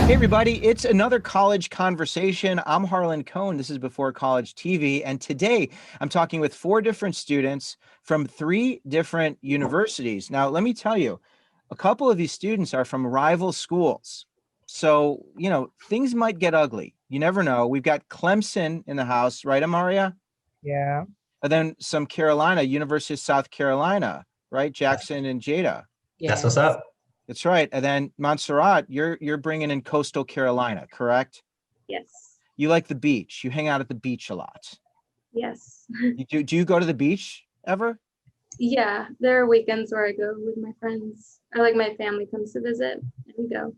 Hey everybody, it's another college conversation. I'm Harlan Cohn. This is Before College TV. And today I'm talking with 4 different students from 3 different universities. Now, let me tell you, a couple of these students are from rival schools. So, things might get ugly. You never know. We've got Clemson in the house, right, Amaria? Yeah. And then some Carolina, University of South Carolina, right? Jackson and Jada. That's what's up. That's right. And then Montserrat, you're bringing in coastal Carolina, correct? Yes. You like the beach. You hang out at the beach a lot. Yes. Do you go to the beach ever? Yeah, there are weekends where I go with my friends, or like my family comes to visit and we go.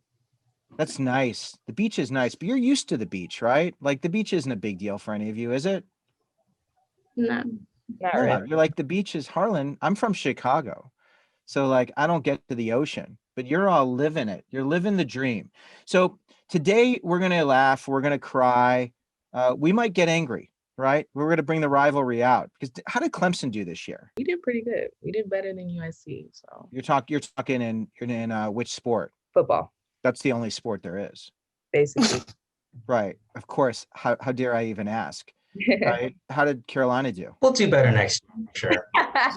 That's nice. The beach is nice, but you're used to the beach, right? Like the beach isn't a big deal for any of you, is it? No. Not Yeah, really. you're like the beach is Harlan. I'm from Chicago. So like I don't get to the ocean, but you're all living it. You're living the dream. So today we're gonna laugh, we're gonna cry, we might get angry, right? We're gonna bring the rivalry out because how did Clemson do this year? We did pretty good. We did better than USC. So You're talking in which sport? football, That's the only sport there is. basically. Right. Of course. How dare I even ask? Right. How did Carolina do? We'll do better next year, for sure.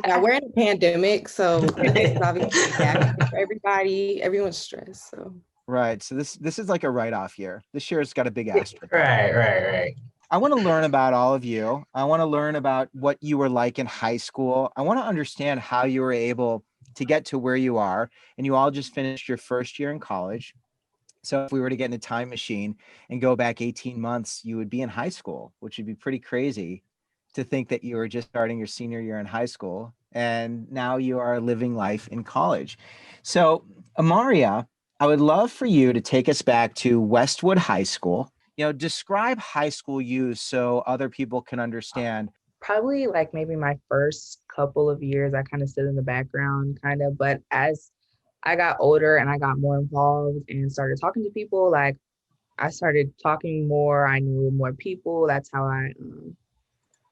Yeah, we're in a pandemic, so this is obviously taxing for everybody. Everyone's stressed. So Right. So this is like a write-off year. This year's got a big asterisk. Right. I want to learn about all of you. I want to learn about what you were like in high school. I want to understand how you were able to get to where you are. And you all just finished your first year in college. So if we were to get in a time machine and go back 18 months, you would be in high school, which would be pretty crazy to think that you were just starting your senior year in high school and now you are living life in college. So Amaria, I would love for you to take us back to Westwood High School. Describe high school you so other people can understand. Probably like maybe my first couple of years, I kind of stood in the background, kind of. But as I got older and I got more involved and started talking to people, like I started talking more. I knew more people. That's how I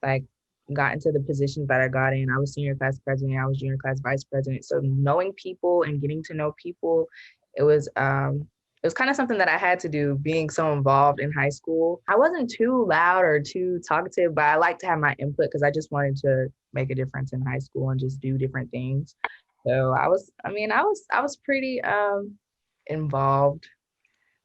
like got into the positions that I got in. I was senior class president. I was junior class vice president. So knowing people and getting to know people, it was kind of something that I had to do, being so involved in high school. I wasn't too loud or too talkative, but I like to have my input because I just wanted to make a difference in high school and just do different things. So I was pretty involved.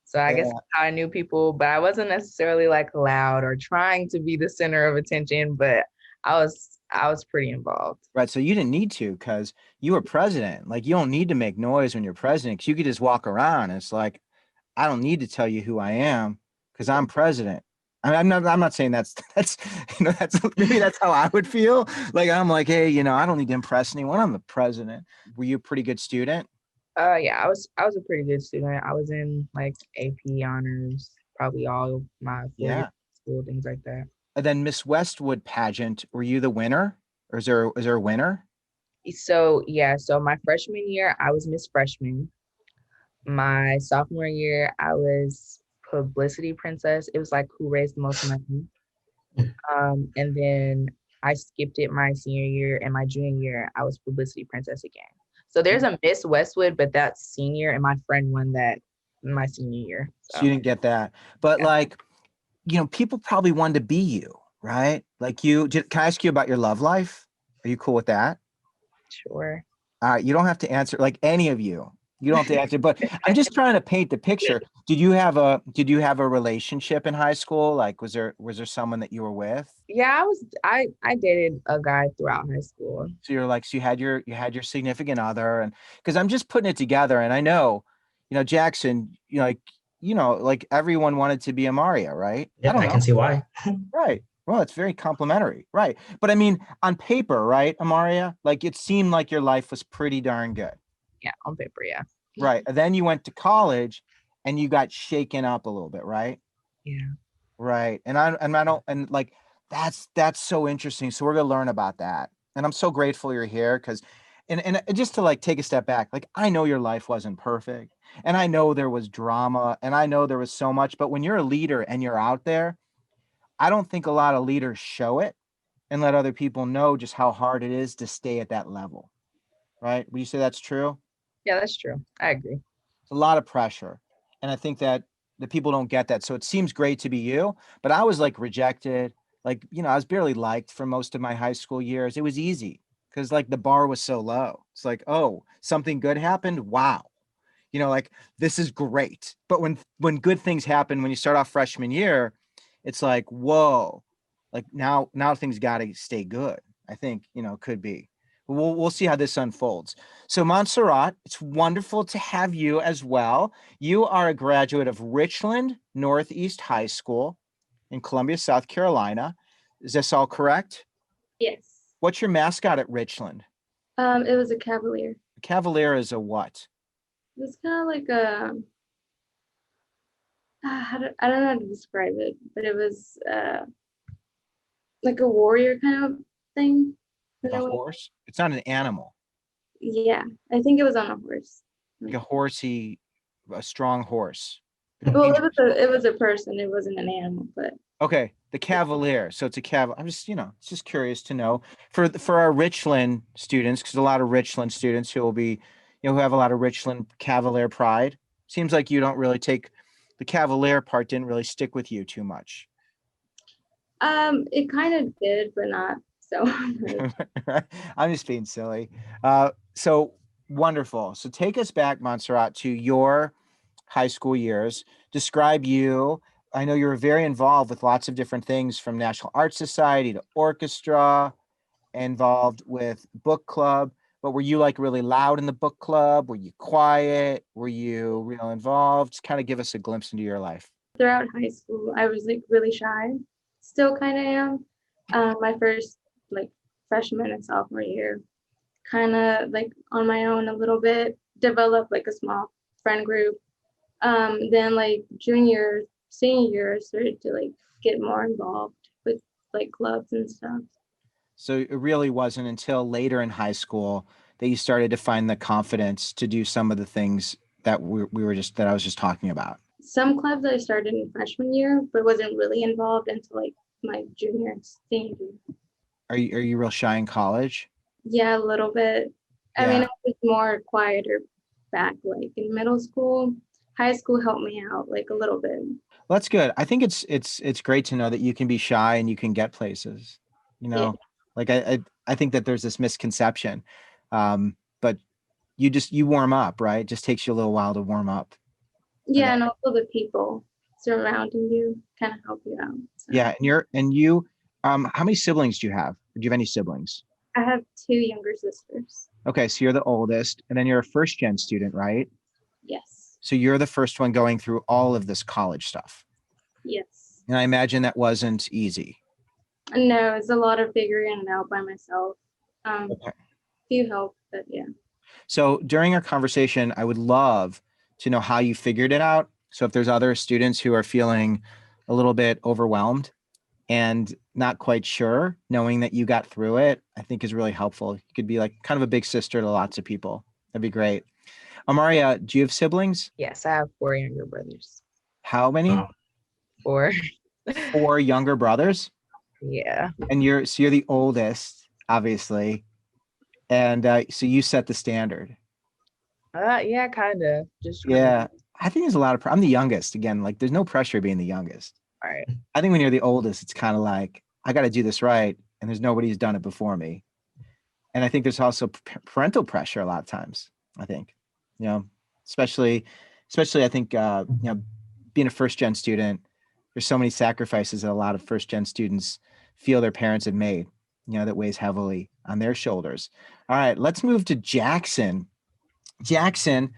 So I guess Yeah. that's how I knew people, but I wasn't necessarily like loud or trying to be the center of attention, but I was pretty involved. Right. So you didn't need to because you were president. Like you don't need to make noise when you're president because you could just walk around. And it's like, I don't need to tell you who I am because I'm president. I'm not saying that's maybe that's how I would feel. Like I'm like, hey, I don't need to impress anyone. I'm the president. Were you a pretty good student? Yeah, I was a pretty good student. I was in like AP honors, probably all of my 4 years Yeah. of school, things like that. And then Miss Westwood pageant, were you the winner? Or is there a winner? So yeah, so my freshman year, I was Miss Freshman. My sophomore year, I was Publicity Princess. It was like who raised the most money. And then I skipped it my senior year, and my junior year, I was Publicity Princess again. So there's a Miss Westwood, but that's senior, and my friend won that my senior year. So you didn't get that. But Yeah. like, people probably wanted to be you, right? Like can I ask you about your love life? Are you cool with that? Sure. All right, you don't have to answer like any of you. You don't have to answer, but I'm just trying to paint the picture. Did you have a relationship in high school? Like was there someone that you were with? Yeah, I dated a guy throughout high school. So you're like, so you had your significant other, and because I'm just putting it together, and I know, Jackson, like everyone wanted to be a Mario, right? Yeah, I can see why. Right. Well, it's very complimentary, right? But I mean, on paper, right, Amaria, like it seemed like your life was pretty darn good. Yeah, on paper, yeah. Right. And then you went to college and you got shaken up a little bit, right? Yeah. Right. And I don't and like that's so interesting. So we're gonna learn about that. And I'm so grateful you're here because and just to like take a step back, like I know your life wasn't perfect and I know there was drama and I know there was so much, but when you're a leader and you're out there, I don't think a lot of leaders show it and let other people know just how hard it is to stay at that level. Right? Would you say that's true? Yeah, that's true. I agree. It's a lot of pressure. And I think that that people don't get that. So it seems great to be you, but I was like rejected. Like, I was barely liked for most of my high school years. It was easy because like the bar was so low. It's like, oh, something good happened. Wow. Like this is great. But when good things happen, when you start off freshman year, it's like, whoa, like now things got to stay good. I think, could be. We'll see how this unfolds. So Montserrat, it's wonderful to have you as well. You are a graduate of Richland Northeast High School in Columbia, South Carolina. Is this all correct? Yes. What's your mascot at Richland? It was a Cavalier. A Cavalier is a what? It was kind of like a, I don't know how to describe it, but it was like a warrior kind of thing. Like a horse? It's not an animal. Yeah, I think it was on a horse. Like a strong horse. Well, it was a person. It wasn't an animal, but Okay, the Cavalier. So it's a I'm just, it's just curious to know for our Richland students, because a lot of Richland students who will be, who have a lot of Richland Cavalier pride. Seems like you don't really take the Cavalier part, didn't really stick with you too much. it kind of did, but not so. I'm just being silly. So wonderful. So take us back, Montserrat, to your high school years. Describe you. I know you were very involved with lots of different things, from National Art Society to orchestra, involved with book club. But were you like really loud in the book club? Were you quiet? Were you real involved? Just kind of give us a glimpse into your life. Throughout high school, I was like really shy. Still kind of am. My first like freshman and sophomore year, kind of like on my own a little bit, developed like a small friend group. Then like junior, senior year, I started to like get more involved with like clubs and stuff. So it really wasn't until later in high school that you started to find the confidence to do some of the things that that I was just talking about. Some clubs I started in freshman year, but wasn't really involved until like my junior and senior year. Are you real shy in college? Yeah, a little bit. I mean, Yeah. I was more quieter back like in middle school. High school helped me out like a little bit. Well, that's good. I think it's great to know that you can be shy and you can get places. You Yeah. know, like I think that there's this misconception, but you warm up, right? It just takes you a little while to warm up. Yeah, and also the people surrounding you kind of help you out. So. Yeah, and you, how many siblings do you have? Do you have any siblings? I have two younger sisters. Okay, so you're the oldest, and then you're a first gen student, right? Yes. So you're the first one going through all of this college stuff. Yes. And I imagine that wasn't easy. No, it's a lot of figuring it out by myself. Okay. Few help, but yeah. So during our conversation, I would love to know how you figured it out. So if there's other students who are feeling a little bit overwhelmed and not quite sure, knowing that you got through it, I think is really helpful. You could be like kind of a big sister to lots of people. That'd be great. Amaria, do you have siblings? Yes, I have 4 younger brothers. How many? Oh. 4. 4 younger brothers? Yeah. And you're the oldest, obviously. And so you set the standard. Yeah, kind of. Just Yeah. I think there's a lot of, I'm the youngest again, like there's no pressure being the youngest. All right. I think when you're the oldest, it's kind of like, I got to do this right. And there's nobody who's done it before me. And I think there's also parental pressure a lot of times, I think, especially I think, being a first gen student, there's so many sacrifices that a lot of first gen students feel their parents have made, that weighs heavily on their shoulders. All right, let's move to Jackson. Jackson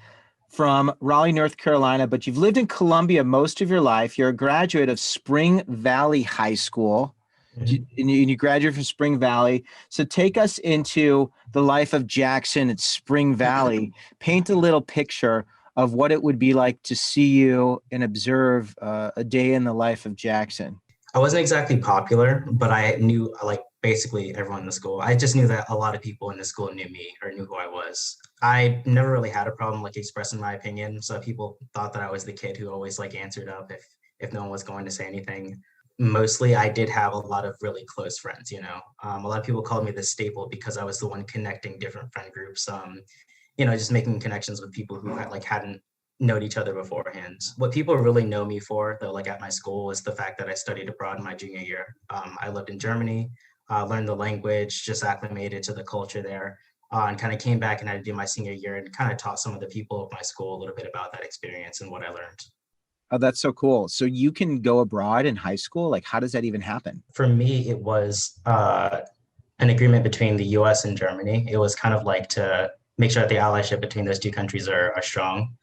from Raleigh, North Carolina, but you've lived in Columbia most of your life. You're a graduate of Spring Valley High School. Mm-hmm. And you graduated from Spring Valley. So take us into the life of Jackson at Spring Valley. Paint a little picture of what it would be like to see you and observe a day in the life of Jackson. I wasn't exactly popular, but I knew like basically everyone in the school. I just knew that a lot of people in the school knew me or knew who I was. I never really had a problem like expressing my opinion. So people thought that I was the kid who always like answered up if no one was going to say anything. Mostly I did have a lot of really close friends, a lot of people called me the staple because I was the one connecting different friend groups, just making connections with people who hadn't known each other beforehand. What people really know me for, though, like at my school, is the fact that I studied abroad in my junior year. I lived in Germany, learned the language, just acclimated to the culture there, and kind of came back and had to do my senior year and kind of taught some of the people of my school a little bit about that experience and what I learned. Oh, that's so cool. So you can go abroad in high school? Like, how does that even happen? For me, it was an agreement between the US and Germany. It was kind of like to make sure that the allyship between those two countries are strong.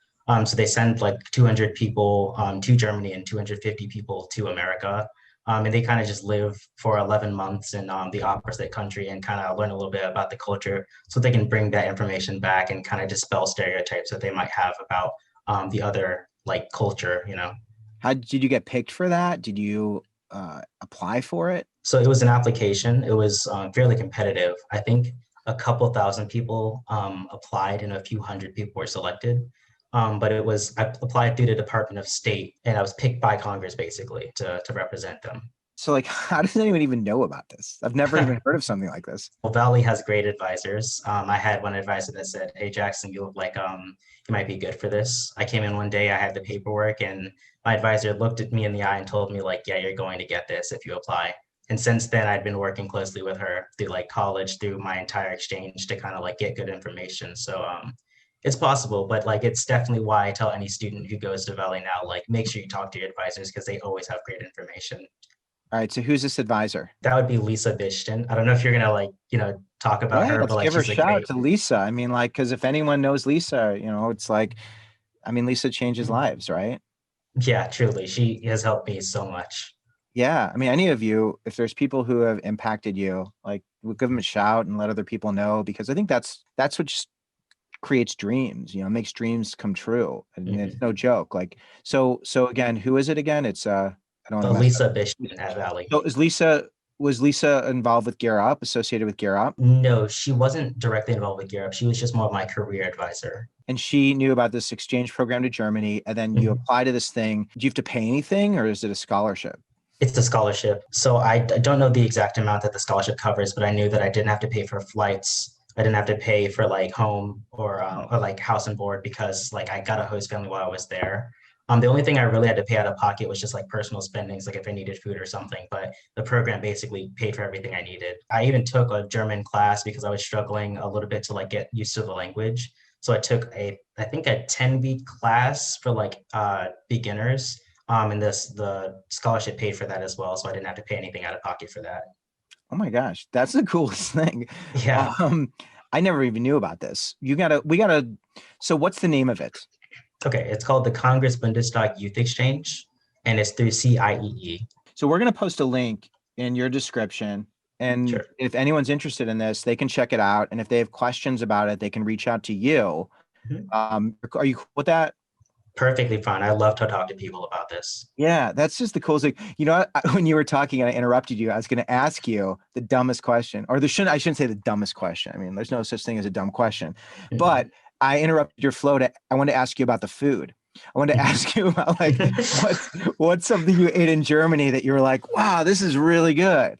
So they send like 200 people to Germany and 250 people to America. And they kind of just live for 11 months in the opposite country and kind of learn a little bit about the culture so they can bring that information back and kind of dispel stereotypes that they might have about the other like culture, you know. How did you get picked for that? Did you apply for it? So it was an application. It was fairly competitive. I think a couple thousand people applied and a few hundred people were selected. But I applied through the Department of State and I was picked by Congress basically to represent them. So like, how does anyone even know about this? I've never even heard of something like this. Well, Valley has great advisors. I had one advisor that said, "Hey Jackson, you look like you might be good for this." I came in one day, I had the paperwork, and my advisor looked at me in the eye and told me like, "Yeah, you're going to get this if you apply." And since then, I'd been working closely with her through like college, through my entire exchange to kind of like get good information. So it's possible, but like it's definitely why I tell any student who goes to Valley now, like make sure you talk to your advisors because they always have great information. All right. So who's this advisor? That would be Lisa Bishton. I don't know if you're gonna like, talk about Yeah, her, let's but like give her a she's a shout great. to Lisa. I mean, like, because if anyone knows Lisa, it's like, I mean, Lisa changes lives, right? Yeah, truly. She has helped me so much. Yeah. I mean, any of you, if there's people who have impacted you, like, we'll give them a shout and let other people know, because I think that's what just creates dreams, makes dreams come true. And it's no joke. Like, so again, who is it again? It's I don't want to mess Lisa up. Bishton at Valley. So was Lisa involved with Gear Up, associated with Gear Up? No, she wasn't directly involved with Europe. She was just more of my career advisor. And she knew about this exchange program to Germany, and then you apply to this thing. Do you have to pay anything, or is it a scholarship? It's a scholarship. So I don't know the exact amount that the scholarship covers, but I knew that I didn't have to pay for flights. I didn't have to pay for like home or like house and board because like I got a host family while I was there. The only thing I really had to pay out of pocket was just like personal spendings, like if I needed food or something, but the program basically paid for everything I needed. I even took a German class because I was struggling a little bit to like get used to the language. So I took I think a 10-week class for like beginners. And the scholarship paid for that as well. So I didn't have to pay anything out of pocket for that. Oh my gosh, that's the coolest thing. Yeah. I never even knew about this. We gotta, so what's the name of it? Okay, it's called the Congress Bundestag Youth Exchange, and it's through CIEE. So we're going to post a link in your description. And Sure. if anyone's interested in this, they can check it out. And if they have questions about it, they can reach out to you. Are you cool with that? Perfectly fine. I love to talk to people about this. Yeah, that's just the coolest thing. When you were talking and I interrupted you, I was going to ask you the dumbest question, or I shouldn't say the dumbest question. I mean, there's no such thing as a dumb question, but I interrupted your flow I want to ask you about the food. I wanted to ask you about like, what's something you ate in Germany that you were like, wow, this is really good.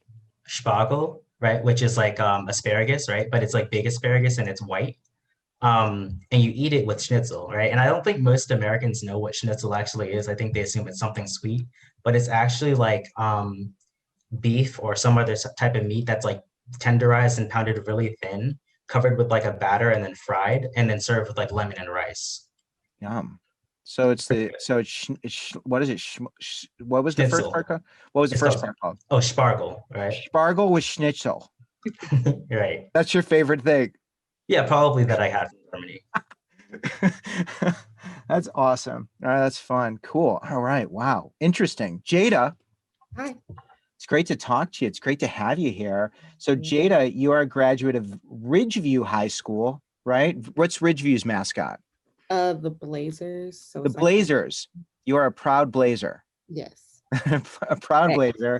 Spargel, right? Which is like asparagus, right? But it's like big asparagus and it's white. And you eat it with schnitzel, right? And I don't think most Americans know what schnitzel actually is. I think they assume it's something sweet, but it's actually like beef or some other type of meat that's like tenderized and pounded really thin, covered with like a batter and then fried, and then served with like lemon and rice. Yum. So what is it? What was the first part called? What was the first part called? Oh, spargel, right? Spargel with schnitzel. Right. That's your favorite thing. Yeah, probably that I had from Germany. That's awesome. All right, that's fun. Cool. All right. Wow. Interesting. Jada. Hi. It's great to talk to you. It's great to have you here. So Jada, you are a graduate of Ridgeview High School, right? What's Ridgeview's mascot? The Blazers. So the Blazers. You are a proud Blazer. Yes. A proud Blazer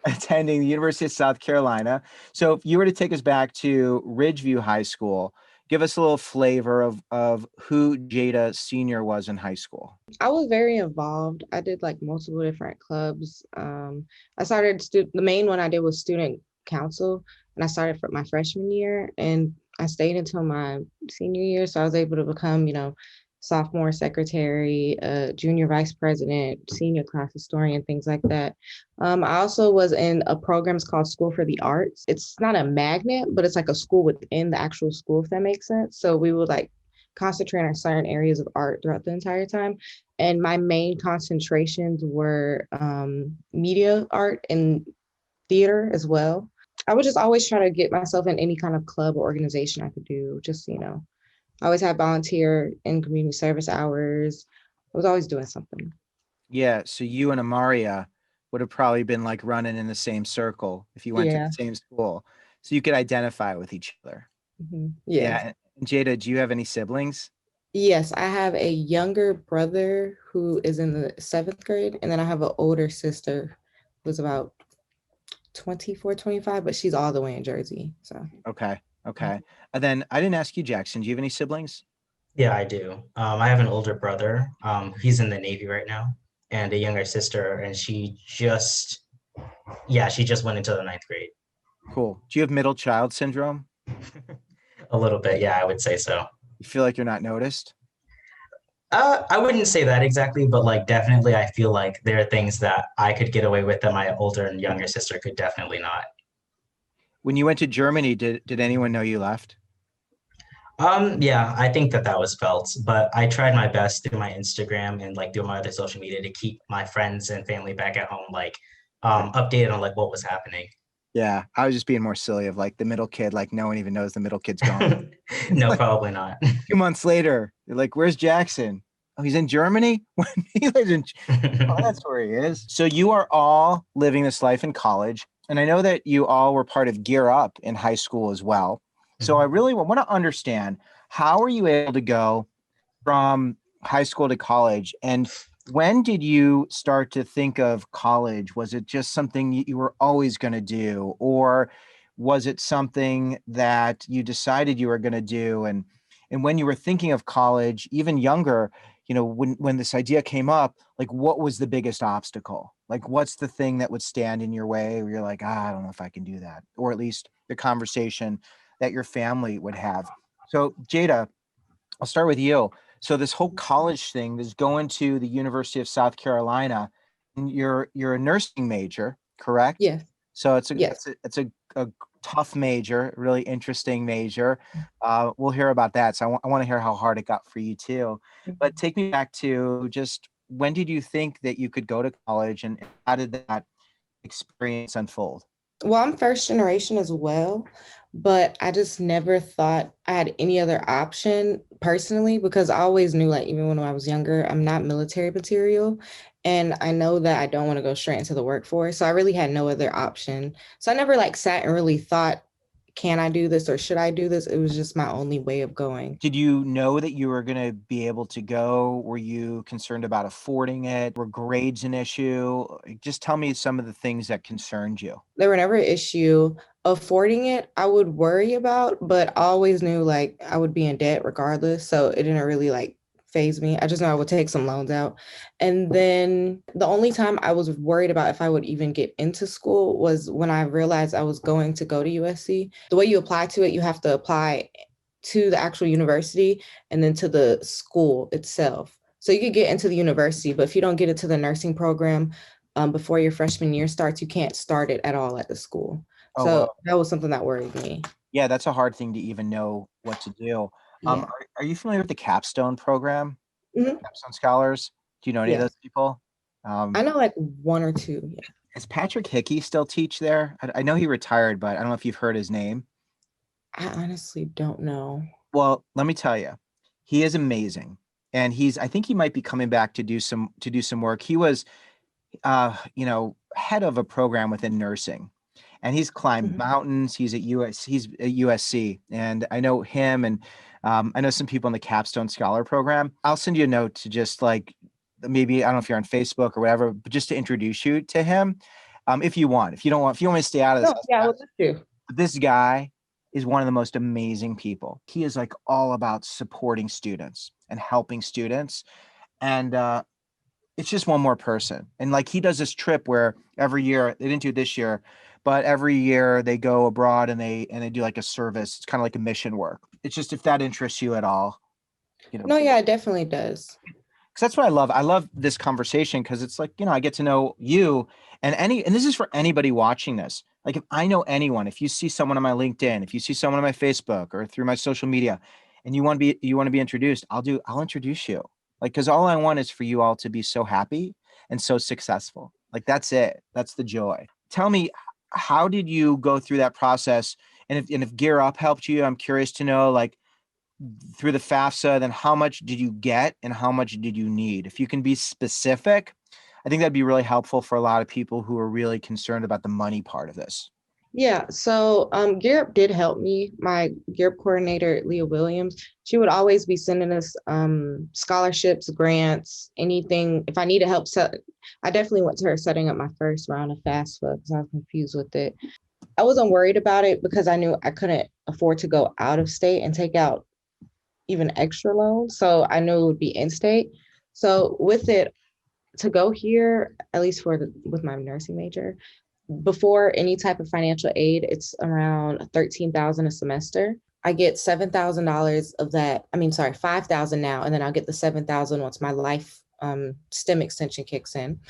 attending the University of South Carolina. So if you were to take us back to Ridgeview High School, give us a little flavor of who Jada Senior was in high school. I was very involved. I did like multiple different clubs. I started, the main one I did was student council, and I started for my freshman year, and I stayed until my senior year. So I was able to become, sophomore secretary, junior vice president, senior class historian, things like that. I also was in a program it's called School for the Arts. It's not a magnet, but it's like a school within the actual school, if that makes sense. So we would like concentrate on certain areas of art throughout the entire time. And my main concentrations were media art and theater as well. I would just always try to get myself in any kind of club or organization I could do. Just, I always had volunteer and community service hours. I was always doing something. Yeah. So you and Amaria would have probably been like running in the same circle if you went to Yeah. the same school. So you could identify with each other. Yeah. Yeah. And Jada, do you have any siblings? Yes, I have a younger brother who is in the 7th grade, and then I have an older sister who's about 24, 25, but she's all the way in Jersey. So Okay. Okay. And then I didn't ask you, Jackson, do you have any siblings? Yeah, I do. I have an older brother. He's in the Navy right now, and a younger sister, and she just went into the ninth grade. Cool. Do you have middle child syndrome? A little bit, yeah, I would say so. You feel like you're not noticed? I wouldn't say that exactly, but like definitely, I feel like there are things that I could get away with that my older and younger sister could definitely not. When you went to Germany, did anyone know you left? Yeah, I think that was felt, but I tried my best through my Instagram and like through my other social media to keep my friends and family back at home, like updated on like what was happening. Yeah, I was just being more silly of like the middle kid, like no one even knows the middle kid's gone. No, probably not. 2 months later, they're like, "Where's Jackson? Oh, he's in Germany." When he lives in, oh, that's where he is. So you are all living this life in college, and I know that you all were part of Gear Up in high school as well. So I really want to understand, how are you able to go from high school to college, and when did you start to think of college? Was it just something you were always going to do, or was it something that you decided you were going to do? And when you were thinking of college, even younger, when this idea came up, like what was the biggest obstacle? Like what's the thing that would stand in your way where you're like, I don't know if I can do that, or at least the conversation that your family would have. So Jada, I'll start with you. So this whole college thing is going to the University of South Carolina. And you're a nursing major, correct? yes, So it's a yes. a tough major, really interesting major. We'll hear about that. So I want to hear how hard it got for you too. But take me back to just, when did you think that you could go to college, and how did that experience unfold? Well, I'm first generation as well, but I just never thought I had any other option personally, because I always knew, like, even when I was younger, I'm not military material. And I know that I don't want to go straight into the workforce. So I really had no other option. So I never like sat and really thought, can I do this or should I do this? It was just my only way of going. Did you know that you were going to be able to go? Were you concerned about affording it? Were grades an issue? Just tell me some of the things that concerned you. There were never an issue. Affording it, I would worry about, but I always knew like I would be in debt regardless. So it didn't really like phase me. I just know I would take some loans out. And then the only time I was worried about if I would even get into school was when I realized I was going to go to USC. The way you apply to it, you have to apply to the actual university and then to the school itself. So you could get into the university, but if you don't get into the nursing program, before your freshman year starts, you can't start it at all at the school. Oh, So well, that was something that worried me. yeah, that's a hard thing to even know what to do. Yeah. Are you familiar with the Capstone program? Mhm. Capstone Scholars? Do you know any of Yes. those people? Um, I know like one or two. Yeah. Does Patrick Hickey still teach there? I know he retired, but I don't know if you've heard his name. I honestly don't know. Well, let me tell you, he is amazing, and I think he might be coming back to do some work. He was, head of a program within nursing, and he's climbed Mhm. mountains. He's at USC, and I know him, and I know some people in the Capstone Scholar program. I'll send you a note to just like, maybe, I don't know if you're on Facebook or whatever, but just to introduce you to him, if you want. If you want me to stay out of this, No, yeah, I would love to. this guy is one of the most amazing people. He is like all about supporting students and helping students, and it's just one more person. And like he does this trip where every year, they didn't do it this year, but every year they go abroad and they do like a service. It's kind of like a mission work. It's just, if that interests you at all. you know, No, yeah, it definitely does. because that's what I love. I love this conversation because it's like, I get to know you and this is for anybody watching this. Like if I know anyone, if you see someone on my LinkedIn, if you see someone on my Facebook or through my social media and you want to be introduced, I'll introduce you. Like, because all I want is for you all to be so happy and so successful. Like that's it. That's the joy. Tell me, how did you go through that process? And if Gear Up helped you, I'm curious to know, like, through the FAFSA, then how much did you get and how much did you need? If you can be specific, I think that'd be really helpful for a lot of people who are really concerned about the money part of this. Yeah, so Gear Up did help me. My Gear Up coordinator, Leah Williams, she would always be sending us scholarships, grants, anything. If I needed help, I definitely went to her setting up my first round of FAFSA because I was confused with it. I wasn't worried about it because I knew I couldn't afford to go out of state and take out even extra loans. So I knew it would be in state. So with it, to go here, at least with my nursing major, before any type of financial aid, it's around $13,000 a semester. I get $7,000 of that. I mean, sorry, $5,000 now, and then I'll get the $7,000 once my life STEM extension kicks in.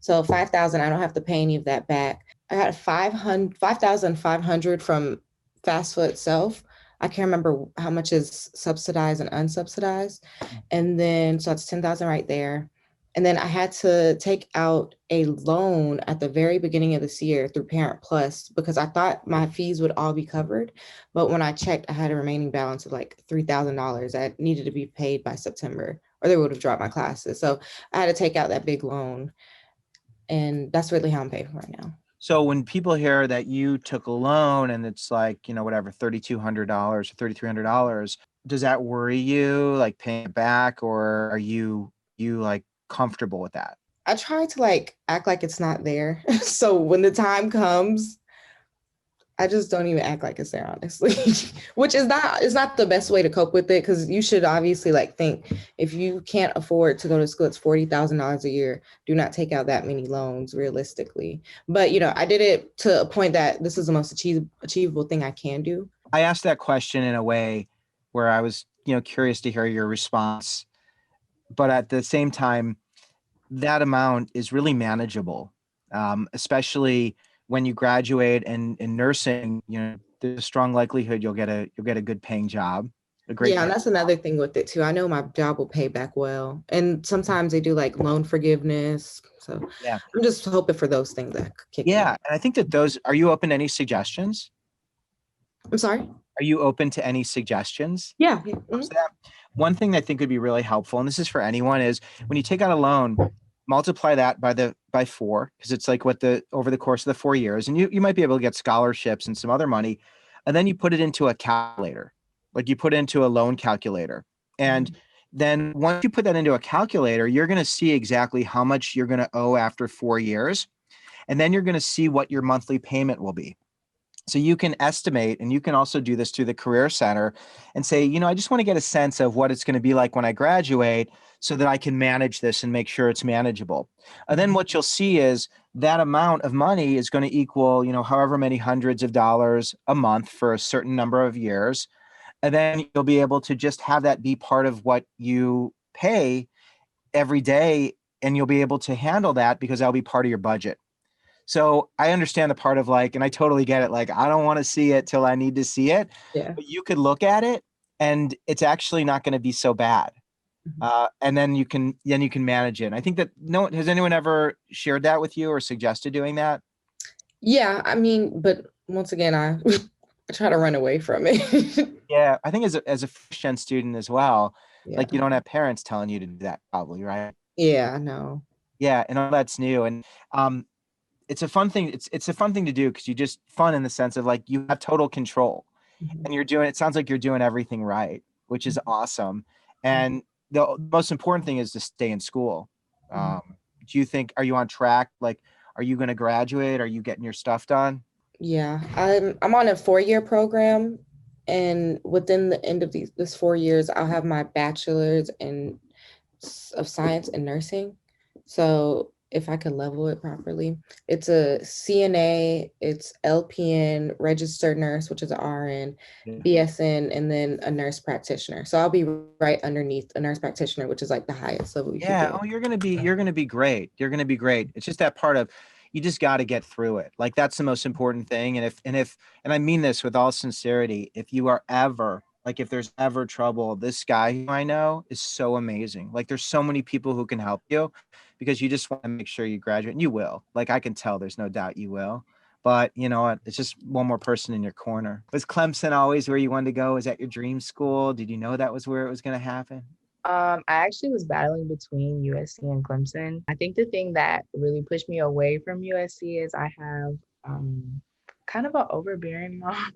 So $5,000, I don't have to pay any of that back. I got $5,500 from FAFSA itself. I can't remember how much is subsidized and unsubsidized. And then, so that's 10,000 right there. And then I had to take out a loan at the very beginning of this year through Parent Plus because I thought my fees would all be covered. But when I checked, I had a remaining balance of like $3,000 that needed to be paid by September, or they would have dropped my classes. So I had to take out that big loan. And that's really how I'm paying for right now. So when people hear that you took a loan and it's like, whatever, $3,200 or $3,300, does that worry you, like paying it back, or are you like comfortable with that? I try to like act like it's not there. So when the time comes, I just don't even act like it's there, honestly, which is not the best way to cope with it. Cause you should obviously like think if you can't afford to go to school, it's $40,000 a year. Do not take out that many loans realistically. But, I did it to a point that this is the most achievable thing I can do. I asked that question in a way where I was, curious to hear your response, but at the same time, that amount is really manageable, especially when you graduate and in nursing, there's a strong likelihood you'll get a good paying job. Yeah, and that's another thing with it too. I know my job will pay back well, and sometimes they do like loan forgiveness. So yeah, I'm just hoping for those things that kick in. Yeah, and I think that are you open to any suggestions? I'm sorry? Are you open to any suggestions? Yeah. Mhm. One thing that I think would be really helpful, and this is for anyone, is when you take out a loan, multiply that by 4, because it's like over the course of the 4 years, and you might be able to get scholarships and some other money, and then you put it into a calculator, like you put it into a loan calculator, and then once you put that into a calculator, you're going to see exactly how much you're going to owe after 4 years, and then you're going to see what your monthly payment will be. So you can estimate, and you can also do this through the Career Center and say, I just want to get a sense of what it's going to be like when I graduate so that I can manage this and make sure it's manageable. And then what you'll see is that amount of money is going to equal, however many hundreds of dollars a month for a certain number of years. And then you'll be able to just have that be part of what you pay every day. And you'll be able to handle that because that'll be part of your budget. So I understand the part of like, and I totally get it. Like, I don't want to see it till I need to see it. Yeah. But you could look at it and it's actually not going to be so bad. And then you can manage it. And I think that has anyone ever shared that with you or suggested doing that? Yeah. I mean, but once again, I try to run away from it. Yeah. I think as a first gen student as well, Yeah. like you don't have parents telling you to do that probably, right? Yeah, I know. Yeah. And all that's new. And, it's a fun thing. It's a fun thing to do because you just fun in the sense of like you have total control and it sounds like you're doing everything right, which is awesome. And the most important thing is to stay in school. Do you think, are you on track? Like, are you going to graduate? Are you getting your stuff done? Yeah, I'm on a 4-year program, and within the end of this 4 years, I'll have my bachelor's of science in nursing. So if I could level it properly. It's a CNA, it's LPN, registered nurse, which is an RN, Yeah. BSN, and then a nurse practitioner. So I'll be right underneath a nurse practitioner, which is like the highest level you could Yeah. get. Oh, you're gonna be great. You're gonna be great. It's just that part of you just got to get through it. Like that's the most important thing. And I mean this with all sincerity, if you are ever like if there's ever trouble, this guy who I know is so amazing. Like there's so many people who can help you because you just want to make sure you graduate and you will. Like I can tell there's no doubt you will. But you know what? It's just one more person in your corner. Was Clemson always where you wanted to go? Was that your dream school? Did you know that was where it was going to happen? I actually was battling between USC and Clemson. I think the thing that really pushed me away from USC is I have kind of an overbearing mom.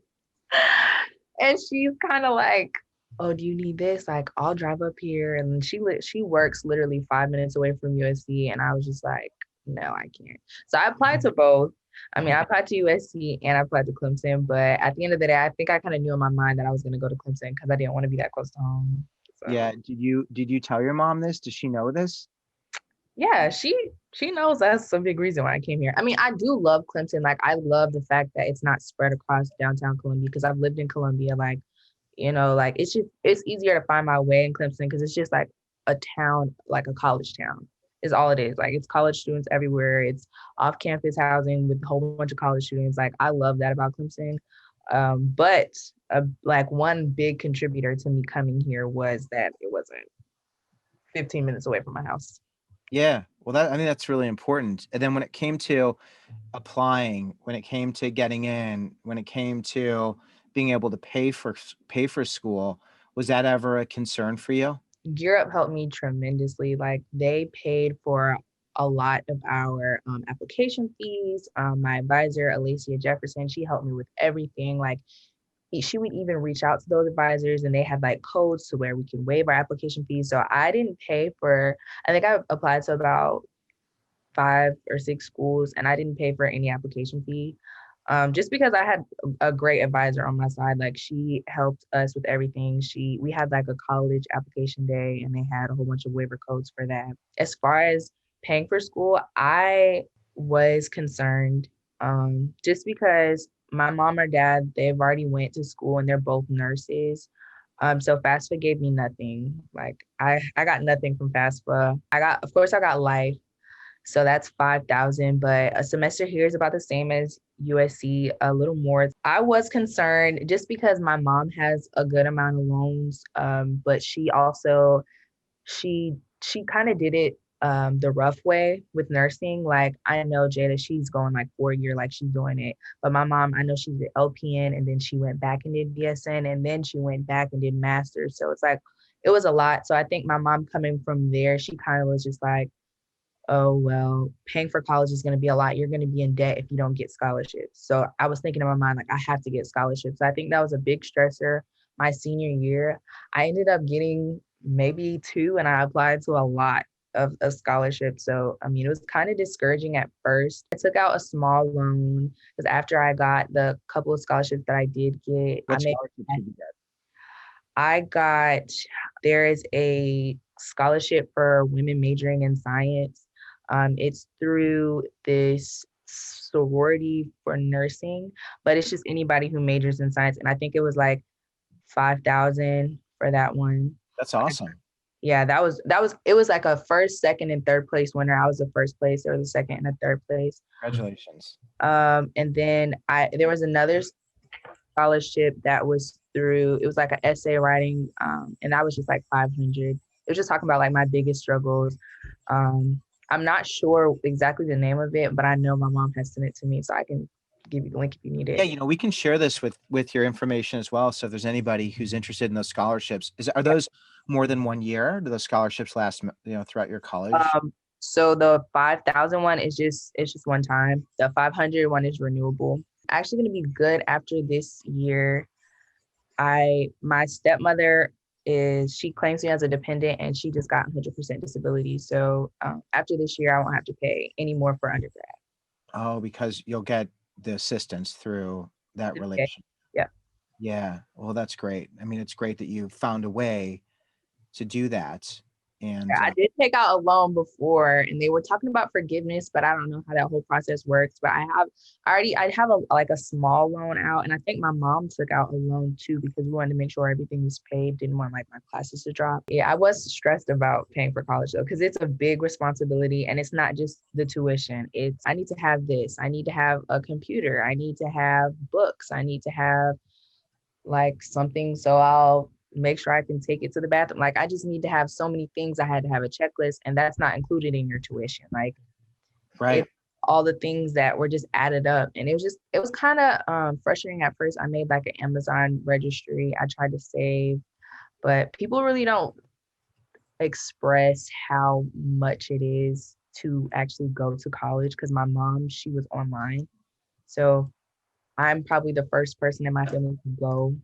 And she's kind of like, oh, do you need this? Like, I'll drive up here. And she works literally 5 minutes away from USC. And I was just like, no, I can't. So I applied to both. I mean, I applied to USC and I applied to Clemson. But at the end of the day, I think I kind of knew in my mind that I was going to go to Clemson because I didn't want to be that close to home. So. Yeah. Did you tell your mom this? Does she know this? Yeah, she knows that's a big reason why I came here. I mean, I do love Clemson. Like, I love the fact that it's not spread across downtown Columbia because I've lived in Columbia. Like, like it's easier to find my way in Clemson because it's just like a town, like a college town is all it is. Like, it's college students everywhere. It's off campus housing with a whole bunch of college students. Like, I love that about Clemson. But like one big contributor to me coming here was that it wasn't 15 minutes away from my house. Yeah. Well, I mean, that's really important. And then when it came to applying, when it came to getting in, when it came to being able to pay for school, was that ever a concern for you? Gear Up helped me tremendously. Like, they paid for a lot of our application fees. My advisor, Alicia Jefferson, she helped me with everything. Like, she would even reach out to those advisors and they had like codes to where we could waive our application fees. So I didn't pay for, I think I applied to about 5 or 6 schools and I didn't pay for any application fee. Just because I had a great advisor on my side. Like, she helped us with everything. We had like a college application day and they had a whole bunch of waiver codes for that. As far as paying for school, I was concerned, just because my mom or dad, they've already went to school and they're both nurses. So FAFSA gave me nothing. Like, I got nothing from FAFSA. Of course I got life. So that's 5,000, but a semester here is about the same as USC, a little more. I was concerned just because my mom has a good amount of loans, but she kind of did it the rough way with nursing. Like, I know Jada, she's going like 4 year, like she's doing it. But my mom, I know she's the LPN and then she went back and did BSN and then she went back and did masters. So it's like, it was a lot. So I think my mom coming from there, she kind of was just like, oh, well, paying for college is going to be a lot. You're going to be in debt if you don't get scholarships. So I was thinking in my mind, like, I have to get scholarships. So I think that was a big stressor my senior year. I ended up getting maybe 2 and I applied to a lot of scholarships. So, I mean, it was kind of discouraging at first. I took out a small loan because after I got the couple of scholarships that I did get, What scholarships did you get? there is a scholarship for women majoring in science. It's through this sorority for nursing, but it's just anybody who majors in science. And I think it was like 5,000 for that one. That's awesome. Yeah, it was like a first, second, and third place winner. I was the first place, or the second and the third place. Congratulations. And then there was another scholarship that was it was like an essay writing, and that was just like 500. It was just talking about like my biggest struggles. I'm not sure exactly the name of it, but I know my mom has sent it to me, so I can give you the link if you need it. Yeah, we can share this with your information as well. So if there's anybody who's interested in those scholarships, are those more than 1 year? Do those scholarships last, throughout your college? So the 5,000 one is it's just one time. The 500 one is renewable. Actually going to be good after this year. My stepmother she claims me as a dependent and she just got 100% disability. So after this year, I won't have to pay any more for undergrad. Oh, because you'll get the assistance through that relation. Yeah. Yeah. Well, that's great. I mean, it's great that you found a way to do that. And I did take out a loan before, and they were talking about forgiveness, but I don't know how that whole process works. But I have a small loan out, and I think my mom took out a loan too because we wanted to make sure everything was paid. Didn't want like my classes to drop. Yeah, I was stressed about paying for college though, because it's a big responsibility, and it's not just the tuition. It's I need to have this. I need to have a computer. I need to have books. I need to have like something so I'll make sure I can take it to the bathroom. Like I just need to have so many things. I had to have a checklist, and that's not included in your tuition. Like right. all the things that were just added up. And it was kind of frustrating at first. I made like an Amazon registry. I tried to save, but people really don't express how much it is to actually go to college because my mom, she was online. So I'm probably the first person in my family to go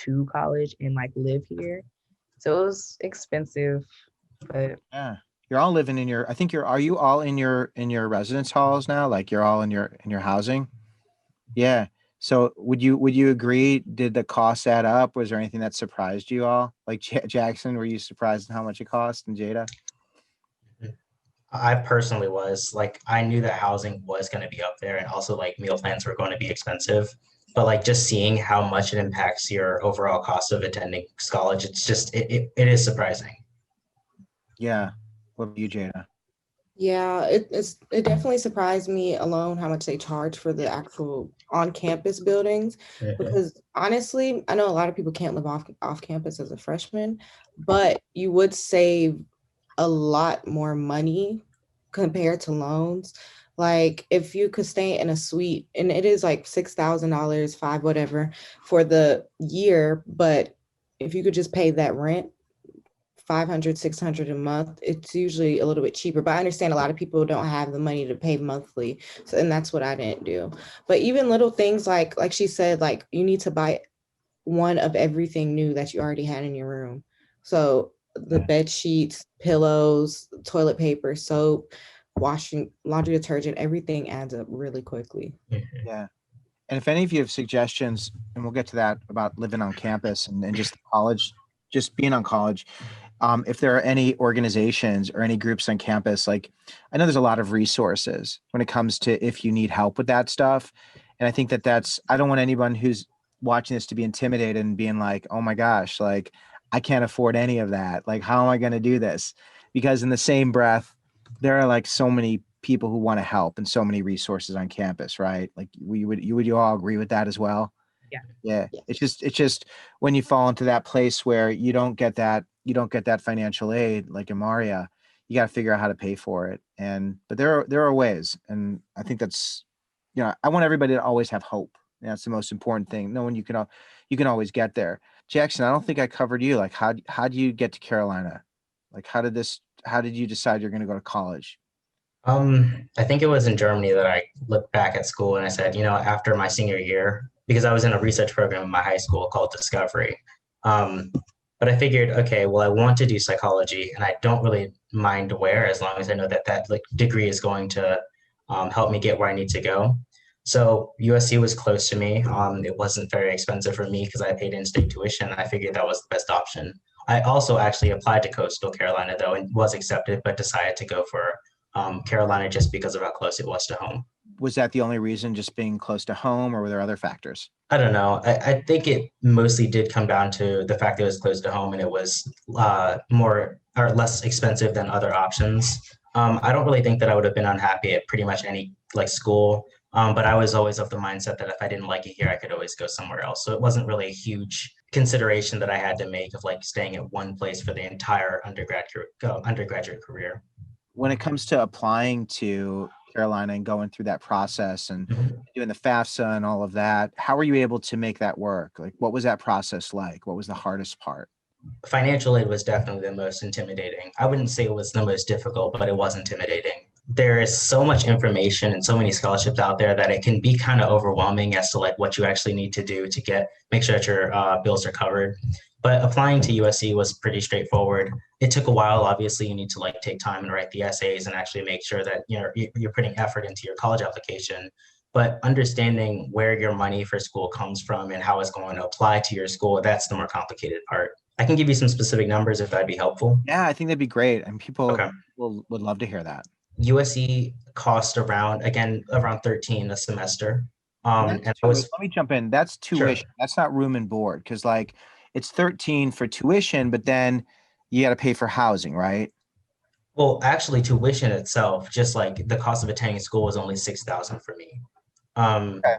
to college and like live here. So it was expensive, but Yeah. You're all living in your, I think are you all in your residence halls now? Like you're all in your housing? Yeah. So would you agree? Did the costs add up? Was there anything that surprised you all? Like Jackson, were you surprised at how much it cost? And Jada? I personally was like, I knew that housing was going to be up there, and also like meal plans were going to be expensive. But like just seeing how much it impacts your overall cost of attending college, it's just it is surprising. Yeah. What about you, Jada? Yeah, it definitely surprised me alone how much they charge for the actual on-campus buildings. Because honestly, I know a lot of people can't live off campus as a freshman, but you would save a lot more money compared to loans. Like if you could stay in a suite, and it is like $6,000, five whatever for the year, but if you could just pay that rent 500, 600 a month, it's usually a little bit cheaper. But I understand a lot of people don't have the money to pay monthly. So, and that's what I didn't do. But even little things like she said, like you need to buy one of everything new that you already had in your room. So the bed sheets, pillows, toilet paper, soap, washing, laundry detergent, everything adds up really quickly. Yeah. And if any of you have suggestions, and we'll get to that about living on campus and just college, just being on college, if there are any organizations or any groups on campus, like I know there's a lot of resources when it comes to if you need help with that stuff. And I think I don't want anyone who's watching this to be intimidated and being like, oh my gosh, like I can't afford any of that. Like, how am I going to do this? Because in the same breath, there are like so many people who want to help and so many resources on campus, right? Like would you all agree with that as well? yeah. Yeah. Yeah. It's just when you fall into that place where you don't get that financial aid like in Maria, you got to figure out how to pay for it. But there are ways. And I think that's, I want everybody to always have hope. That's the most important thing. No one you can always get there. Jackson, I don't think I covered you. Like how do you get to Carolina? Like how did you decide you're going to go to college? I think it was in Germany that I looked back at school and I said, after my senior year, because I was in a research program in my high school called Discovery. Um, but I figured, okay, well, I want to do psychology and I don't really mind where, as long as I know that like degree is going to help me get where I need to go. So USC was close to me. It wasn't very expensive for me because I paid in-state tuition. I figured that was the best option. I also actually applied to Coastal Carolina though and was accepted, but decided to go for Carolina just because of how close it was to home. Was that the only reason, just being close to home, or were there other factors? I don't know. I think it mostly did come down to the fact that it was close to home and it was more or less expensive than other options. I don't really think that I would have been unhappy at pretty much any like school, but I was always of the mindset that if I didn't like it here, I could always go somewhere else. So it wasn't really a huge consideration that I had to make of like staying at one place for the entire undergraduate career. When it comes to applying to Carolina and going through that process and doing the FAFSA and all of that, how were you able to make that work? Like, what was that process like? What was the hardest part? Financial aid was definitely the most intimidating. I wouldn't say it was the most difficult, but it was intimidating. There is so much information and so many scholarships out there that it can be kind of overwhelming as to like what you actually need to do to make sure that your bills are covered. But applying to USC was pretty straightforward. It took a while. Obviously, you need to like take time and write the essays and actually make sure that you're putting effort into your college application. But understanding where your money for school comes from and how it's going to apply to your school, that's the more complicated part. I can give you some specific numbers if that'd be helpful. Yeah, I think that'd be great. And people Okay. would love to hear that. USC cost around 13 a semester. And that's And I was let me jump in. That's sure. tuition. That's not room and board. Cause like it's 13 for tuition, but then you got to pay for housing, right? Well, actually, tuition itself, just like the cost of attending school, was only 6,000 for me. Um, Okay.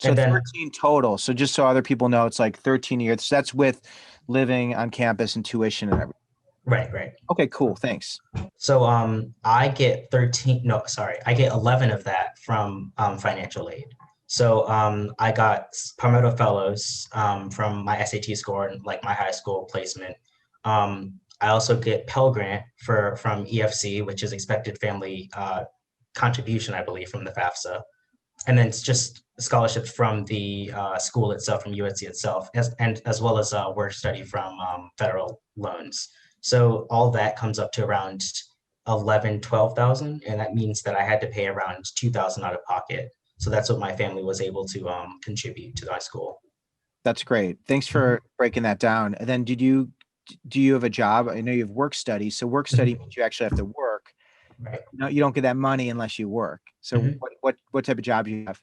So and then 13 total. So just so other people know, it's like 13 years. So that's with living on campus and tuition and everything. right. Okay, cool. Thanks. So I get 13. No, sorry, I get 11 of that from financial aid. So I got Palmetto Fellows from my SAT score and like my high school placement. I also get Pell Grant from EFC, which is Expected Family Contribution, I believe, from the FAFSA. And then it's just scholarships from the school itself, from USC itself, as well as work study from federal loans. So all that comes up to around 12,000, and that means that I had to pay around 2,000 out of pocket. So that's what my family was able to contribute to my school. That's great. Thanks for breaking that down. And then do you have a job? I know you have work study. So work study means you actually have to work. Right. No, you don't get that money unless you work. So Mhm. what type of job do you have?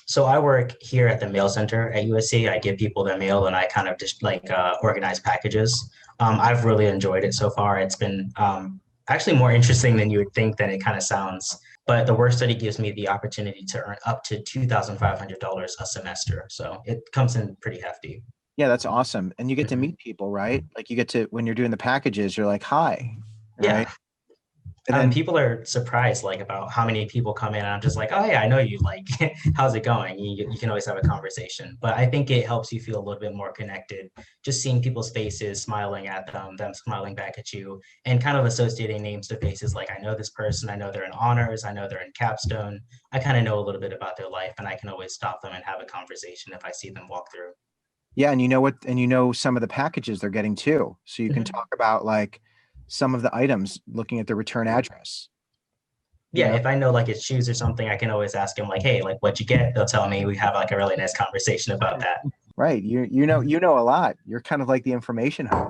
So I work here at the mail center at USC. I give people their mail and I kind of just like organize packages. I've really enjoyed it so far. It's been actually more interesting than you would think than it kind of sounds. But the work study gives me the opportunity to earn up to $2,500 a semester. So it comes in pretty hefty. Yeah, that's awesome. And you get to meet people, right? Like you get to, when you're doing the packages, you're like, hi, right? Yeah. And then People are surprised like about how many people come in and I'm just like, oh yeah, I know you, like how's it going? You can always have a conversation. But I think it helps you feel a little bit more connected, just seeing people's faces, smiling at them smiling back at you, and kind of associating names to faces. Like I know this person, I know they're in honors, I know they're in capstone. I kind of know a little bit about their life and I can always stop them and have a conversation if I see them walk through. yeah, and you know some of the packages they're getting too. So you can talk about like some of the items looking at the return address. You Yeah, know, if I know like it's shoes or something, I can always ask them like, hey, like what'd you get? They'll tell me. We have like a really nice conversation about that. right. You know a lot. You're kind of like the information hub.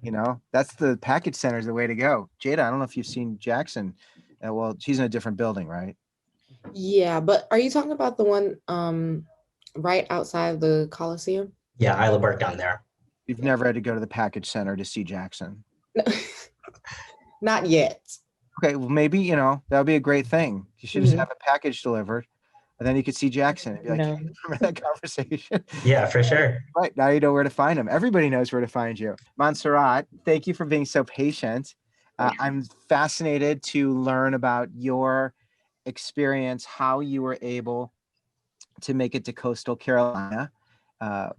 You know, that's the package center is the way to go. Jada, I don't know if you've seen Jackson. Well, she's in a different building, right? Yeah, but are you talking about the one right outside the Coliseum? Yeah, I work down there. You've never had to go to the package center to see Jackson. Not yet. Okay, well, maybe, you know, that would be a great thing. You should just have a package delivered and then you could see Jackson and be like, No. "Hey, remember that conversation?" Yeah, for sure. Right. Now you know where to find him. Everybody knows where to find you. Montserrat, thank you for being so patient. I'm fascinated to learn about your experience, how you were able to make it to Coastal Carolina. Uh,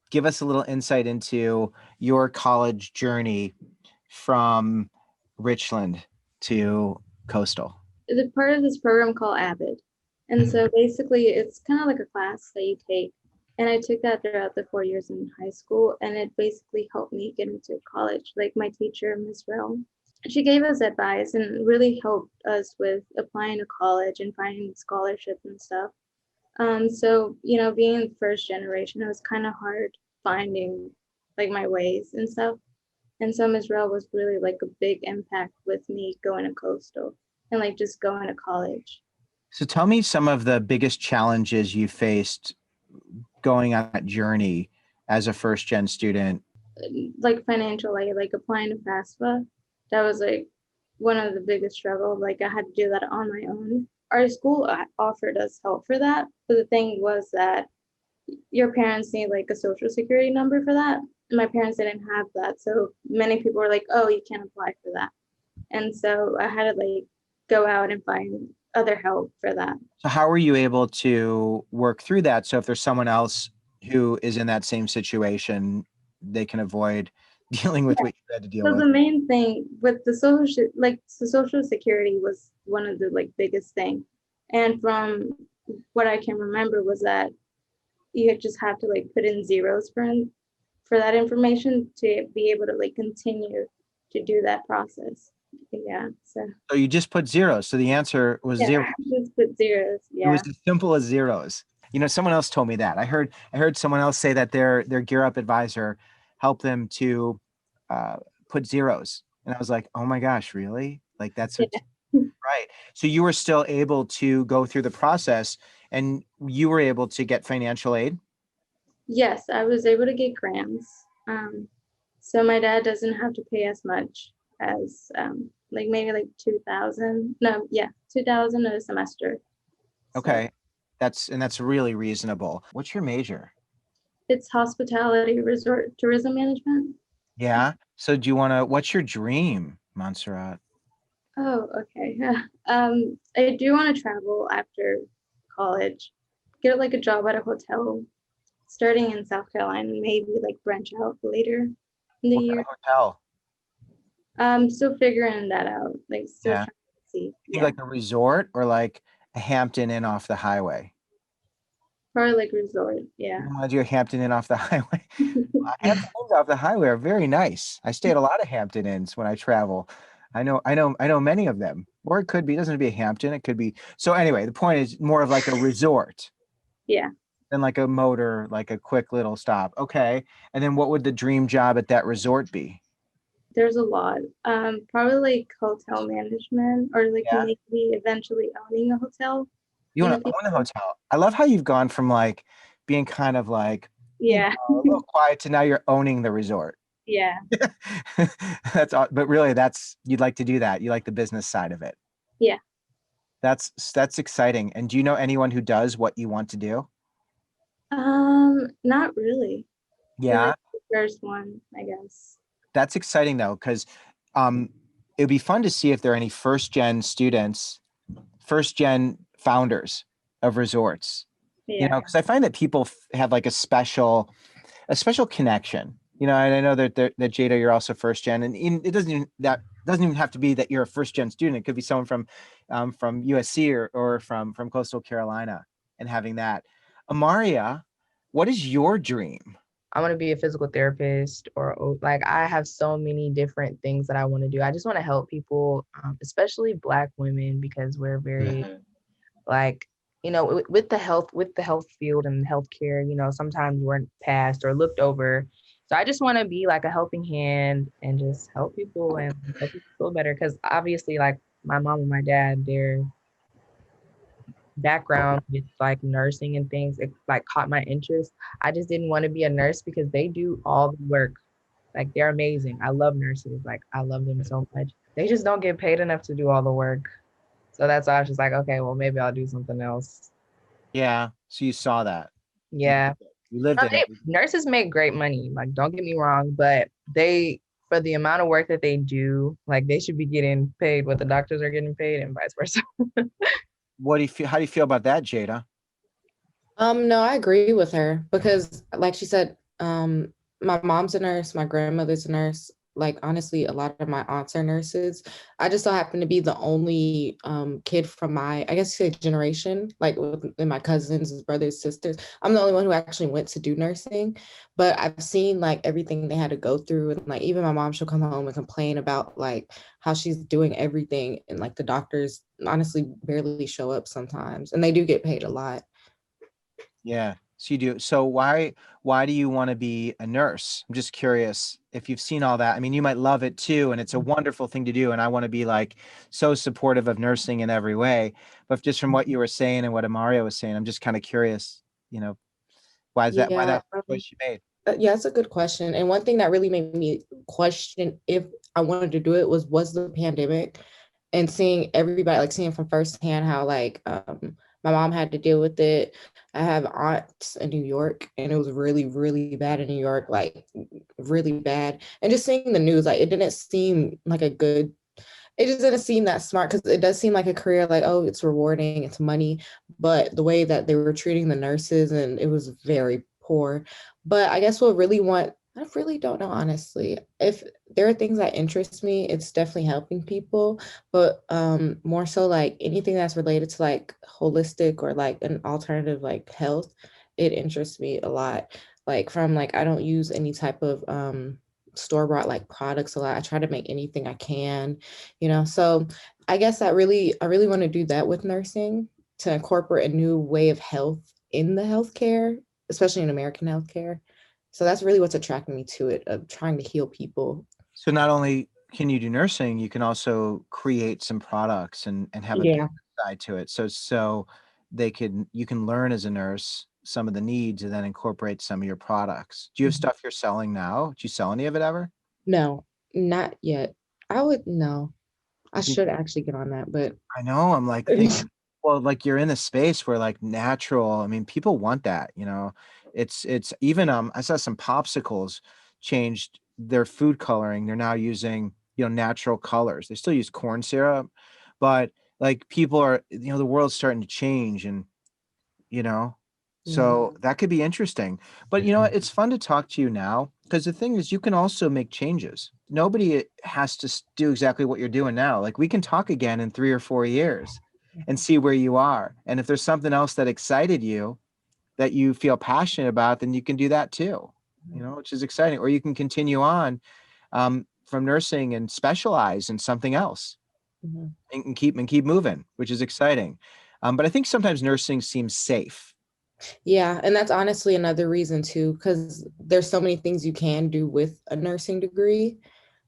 give us a little insight into your college journey from Richland to Coastal. It's a part of this program called Avid. And so basically it's kind of like a class that you take. And I took that throughout the 4 years in high school, and it basically helped me get into college. Like my teacher, Miss Rel, she gave us advice and really helped us with applying to college and finding scholarships and stuff. So, you know, being first generation, it was kind of hard finding like my ways and stuff. And so Ms. Rel was really like a big impact with me going to Coastal and like just going to college. So tell me some of the biggest challenges you faced going on that journey as a first gen student. Like financial aid, like applying to FAFSA, that was like one of the biggest struggles. Like I had to do that on my own. Our school offered us help for that, but the thing was that your parents need like a social security number for that. And my parents didn't have that. So many people were like, oh, you can't apply for that. And so I had to like go out and find other help for that. So how were you able to work through that? So if there's someone else who is in that same situation, they can avoid dealing with what you had to deal So with. the main thing with the social security was one of the like biggest thing. And from what I can remember was that you just have to like put in zeros for that information to be able to like continue to do that process. Yeah. So You just put zeros. So the answer was zero. just put zeros. It was Yeah. as simple as zeros. You know, someone else told me that. I heard someone else say that their Gear Up advisor help them to put zeros. And I was like, oh my gosh, really? Like that's Yeah. right. So you were still able to go through the process and you were able to get financial aid? Yes, I was able to get grants. So my dad doesn't have to pay as much as like maybe like 2,000. No, yeah, 2,000 a semester. So Okay. That's really reasonable. What's your major? it's hospitality resort tourism management. Yeah. So do you want to, what's your dream, Montserrat? Oh, okay. I do want to travel after college, get like a job at a hotel, starting in South Carolina, maybe like branch out later in the What kind year. of hotel? Still figuring that out, like still Yeah. trying to see. You think Yeah, like a resort or like a Hampton Inn off the highway? probably like resort. You Yeah. don't want to do a Hampton Inn off the highway? Hampton Inns off the highway are very nice. I stay at a lot of Hampton Inns when I travel. I know many of them. Or it could be, it doesn't have to be a Hampton. It could be. So anyway, the point is more of like a resort Yeah. than like a motor, like a quick little stop. Okay. And then what would the dream job at that resort be? There's a lot. Probably like hotel management or like Yeah. maybe eventually owning a hotel You in the want to own a future. hotel. I love how you've gone from like being kind of like, Yeah. a little quiet to now you're owning the resort. Yeah. But really you'd like to do that. You like the business side of it. Yeah. That's exciting. And do you know anyone who does what you want to do? Not really. You're Yeah, like the first one, I guess. that's exciting though, because um, it would be fun to see if there are any first gen students, first gen founders of resorts. You Yeah. know, because I find that people have like a special connection. You know, and I know that Jada, you're also first gen, and it doesn't even have to be that you're a first gen student. It could be someone from USC or from Coastal Carolina, and having that. Amaria, what is your dream? I want to be a physical therapist or like I have so many different things that I want to do. I just want to help people, especially Black women, because we're very Mhm. like, with the health field and healthcare, sometimes we're passed or looked over. So I just want to be like a helping hand and just help people and help people feel better. Because obviously, like my mom and my dad, their background with like nursing and things, it like caught my interest. I just didn't want to be a nurse because they do all the work. Like they're amazing. I love nurses. Like I love them so much. They just don't get paid enough to do all the work. So that's why I was just like, okay, well maybe I'll do something else. Yeah, so you saw that. You Yeah. you lived No, it. nurses make great money. Like, don't get me wrong, but for the amount of work that they do, like, they should be getting paid what the doctors are getting paid and vice versa. What do you feel? How do you feel about that, Jada? No, I agree with her because, like she said, my mom's a nurse, my grandmother's a nurse. Like, honestly, a lot of my aunts are nurses. I just so happen to be the only kid from my, I guess, you say generation, like with my cousins, brothers, sisters. I'm the only one who actually went to do nursing, but I've seen like everything they had to go through. And like, even my mom, she'll come home and complain about like how she's doing everything. And like, the doctors honestly barely show up sometimes, and they do get paid a lot. Yeah, so you do. So why do you want to be a nurse? I'm just curious if you've seen all that. I mean, you might love it too, and it's a wonderful thing to do. And I want to be like so supportive of nursing in every way. But just from what you were saying and what Amario was saying, I'm just kind of curious, you know, why is that? Why Yeah, that choice you made? yeah, it's a good question. And one thing that really made me question if I wanted to do it was the pandemic and seeing everybody, like seeing from firsthand how like my mom had to deal with it. I have aunts in New York and it was really, really bad in New York, like really bad. And just seeing the news, like it didn't seem like a good, it just didn't seem that smart because it does seem like a career, like, oh, it's rewarding, it's money. But the way that they were treating the nurses, and it was very poor. But I guess I really don't know, honestly. If there are things that interest me, it's definitely helping people, but more so like anything that's related to like holistic or like an alternative like health, it interests me a lot. Like from like I don't use any type of store bought like products a lot. I try to make anything I can, So I guess I really want to do that with nursing to incorporate a new way of health in the healthcare, especially in American healthcare. So that's really what's attracting me to it, of trying to heal people. So not only can you do nursing, you can also create some products and have a Yeah. business side to it. So you can learn as a nurse some of the needs and then incorporate some of your products. Do you have Mhm. stuff you're selling now? Do you sell any of it ever? No, not yet. I would no. I You think should actually get on that, but I know, I'm like thinking, well, like you're in a space where like natural, I mean, people want that, you know. It's even I saw some popsicles changed their food coloring. They're now using, you know, natural colors. They still use corn syrup, but like people are, you know, the world's starting to change and, you know, yeah. so that could be interesting. But you know what? It's fun to talk to you now because the thing is you can also make changes. Nobody has to do exactly what you're doing now. Like we can talk again in 3 or 4 years and see where you are. And if there's something else that excited you that you feel passionate about, then you can do that too, you know, which is exciting. Or you can continue on from nursing and specialize in something else Mhm. and keep moving, which is exciting. But I think sometimes nursing seems safe. Yeah, and that's honestly another reason too, because there's so many things you can do with a nursing degree.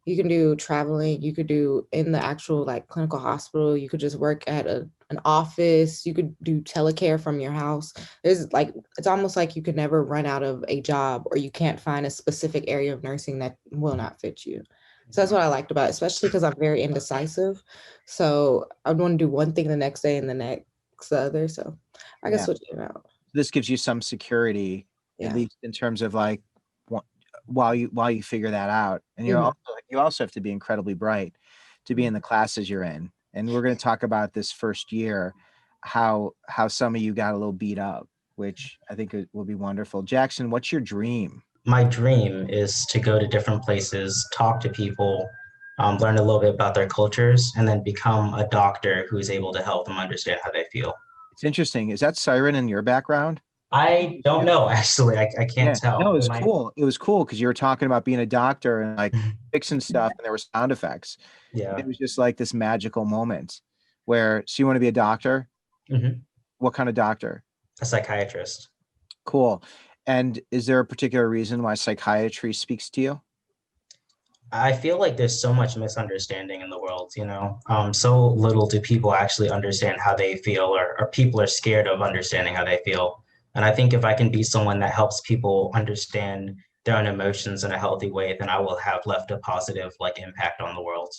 You can do traveling, you could do in the actual like clinical hospital, you could just work at an office, you could do telecare from your house. There's like, it's almost like you could never run out of a job, or you can't find a specific area of nursing that will not fit you. So that's what I liked about it, especially because I'm very indecisive. So I'd want to do one thing the next day and the next the other. So I Yeah. guess switch it out. This gives you some security, at Yeah. least in terms of like while you figure that out. And Mhm. you also have to be incredibly bright to be in the classes you're in. And we're going to talk about this first year, how some of you got a little beat up, which I think it will be wonderful. Jackson, what's your dream? My dream is to go to different places, talk to people, learn a little bit about their cultures, and then become a doctor who is able to help them understand how they feel. It's interesting. Is that Siren in your background? I don't know, actually. I can't Yeah. No, it tell. was cool. It was cool because you were talking about being a doctor and like fixing stuff, and there were sound effects. Yeah. It was just like this magical moment where, so you want to be a doctor? Hmm. What kind of doctor? A psychiatrist. Cool. And is there a particular reason why psychiatry speaks to you? I feel like there's so much misunderstanding in the world, you know. So little do people actually understand how they feel, or people are scared of understanding how they feel. And I think if I can be someone that helps people understand their own emotions in a healthy way, then I will have left a positive like impact on the world.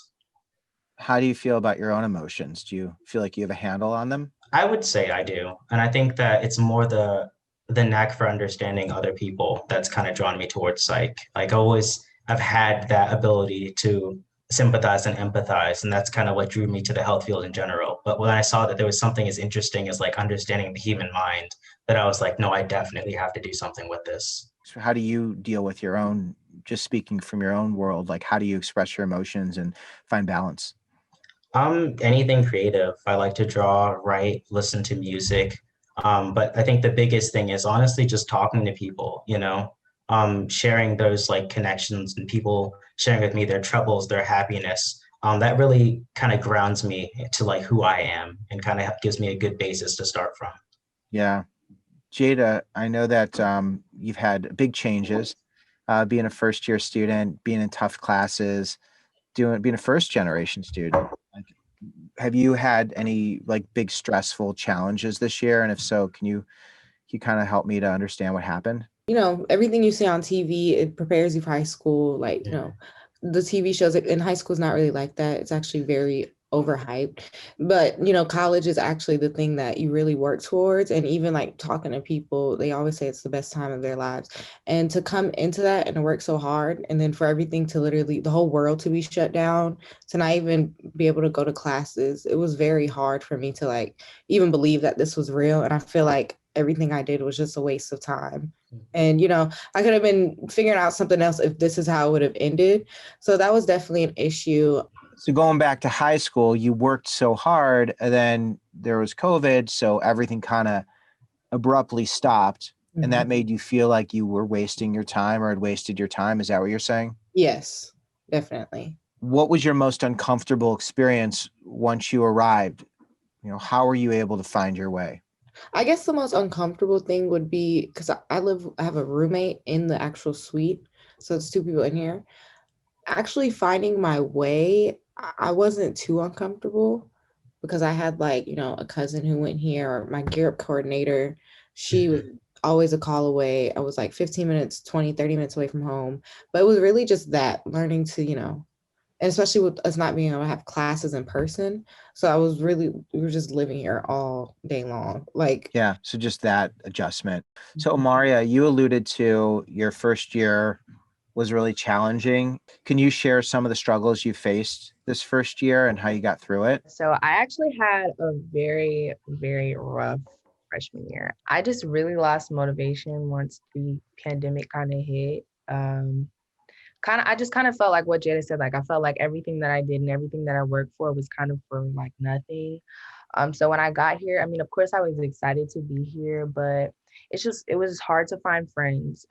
How do you feel about your own emotions? Do you feel like you have a handle on them? I would say I do. And I think that it's more the knack for understanding other people that's kind of drawn me towards psych. Like always I've had that ability to sympathize and empathize. And that's kind of what drew me to the health field in general. But when I saw that there was something as interesting as like understanding the human mind, that I was like, no, I definitely have to do something with this. So how do you deal with your own, just speaking from your own world, like how do you express your emotions and find balance? Anything creative. I like to draw, write, listen to music. But I think the biggest thing is honestly just talking to people, you know, sharing those like connections and people sharing with me their troubles, their happiness. That really kind of grounds me to like who I am and kind of gives me a good basis to start from. Yeah. Jada, I know that you've had big changes, being a first year student, being in tough classes, being a first generation student. Like, have you had any like big stressful challenges this year? And if so, can you kind of help me to understand what happened? You know, everything you see on TV, it prepares you for high school. Like, you Mhm. know, the TV shows in high school is not really like that. It's actually very overhyped. But, you know, college is actually the thing that you really work towards. And even like talking to people, they always say it's the best time of their lives. And to come into that and to work so hard, and then for everything to literally, the whole world to be shut down, to not even be able to go to classes, it was very hard for me to like even believe that this was real. And I feel like everything I did was just a waste of time. And, you know, I could have been figuring out something else if this is how it would have ended. So that was definitely an issue. So going back to high school, you worked so hard, and then there was COVID, so everything kind of abruptly stopped, and that Mhm. made you feel like you were wasting your time or had wasted your time. Is that what you're saying? Yes, definitely. What was your most uncomfortable experience once you arrived? You know, how were you able to find your way? I guess the most uncomfortable thing would be because I have a roommate in the actual suite. So it's two people in here. Actually finding my way, I wasn't too uncomfortable because I had like, a cousin who went here, or my gear up coordinator. She was always a call away. I was like 15 minutes, 20, 30 minutes away from home. But it was really just that learning to, and especially with us not being able to have classes in person. So we were just living here all day long. Like, Yeah. So just that adjustment. So Mhm. Omaria, you alluded to your first year was really challenging. Can you share some of the struggles you faced this first year and how you got through it? So I actually had a very, very rough freshman year. I just really lost motivation once the pandemic kind of hit. I just kind of felt like what Jada said. Like I felt like everything that I did and everything that I worked for was kind of for like nothing. So when I got here, I mean, of course I was excited to be here, but it was hard to find friends.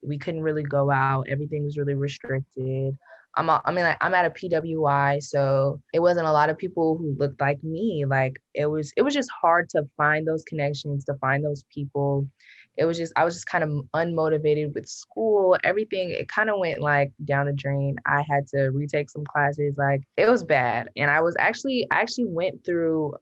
We couldn't really go out. Everything was really restricted. Like, I'm at a PWI, so it wasn't a lot of people who looked like me. Like it was just hard to find those connections, to find those people. I was just kind of unmotivated with school. Everything, it kind of went like down the drain. I had to retake some classes. Like it was bad. And I actually went through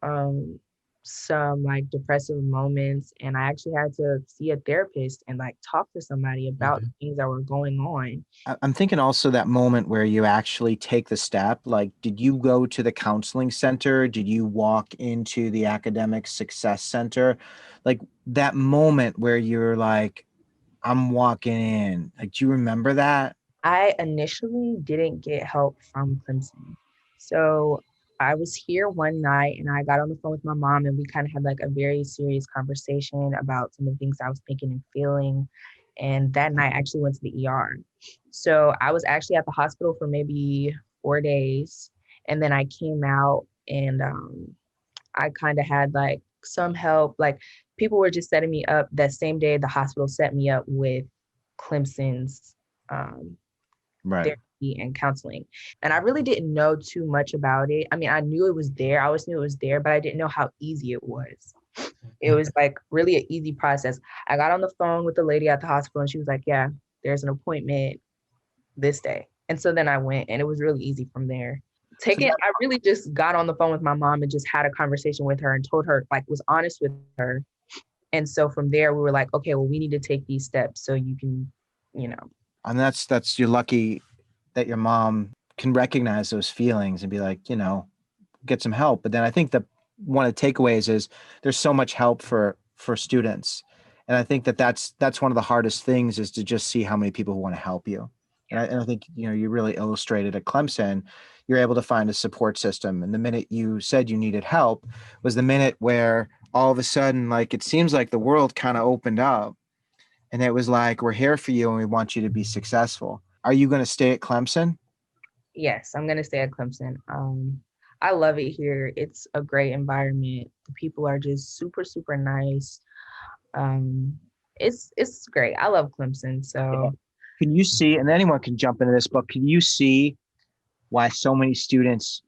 some like depressive moments, and I actually had to see a therapist and like talk to somebody about Mhm. things that were going on. I'm thinking also that moment where you actually take the step. Like, did you go to the counseling center? Did you walk into the academic success center? Like that moment where you're like, I'm walking in. Like, do you remember that? I initially didn't get help from Clemson. So I was here one night and I got on the phone with my mom, and we kind of had like a very serious conversation about some of the things I was thinking and feeling. And that night I actually went to the ER. So I was actually at the hospital for maybe 4 days. And then I came out, and I kind of had like some help. Like people were just setting me up that same day. The hospital set me up with Clemson's um, Right. therapy and counseling. And I really didn't know too much about it. I mean, I knew it was there. I always knew it was there, but I didn't know how easy it was. It was like really an easy process. I got on the phone with the lady at the hospital and she was like, yeah, there's an appointment this day. And so then I went, and it was really easy from there. So I really just got on the phone with my mom and just had a conversation with her and told her, like, was honest with her. And so from there, we were like, okay, well, we need to take these steps so you can, you know, and that's you're lucky that your mom can recognize those feelings and be like, get some help. But then I think that one of the takeaways is there's so much help for students, and I think that that's one of the hardest things is to just see how many people who want to help you. And I think you really illustrated at Clemson, you're able to find a support system. And the minute you said you needed help was the minute where all of a sudden, like it seems like the world kind of opened up, and it was like, we're here for you and we want you to be successful. Are you going to stay at Clemson? yes, I'm gonna stay at Clemson. I love it here. It's a great environment. The people are just super, super nice. Um, it's great. I love Clemson. Yeah. So Can you see, and anyone can jump into this, but can you see why so many students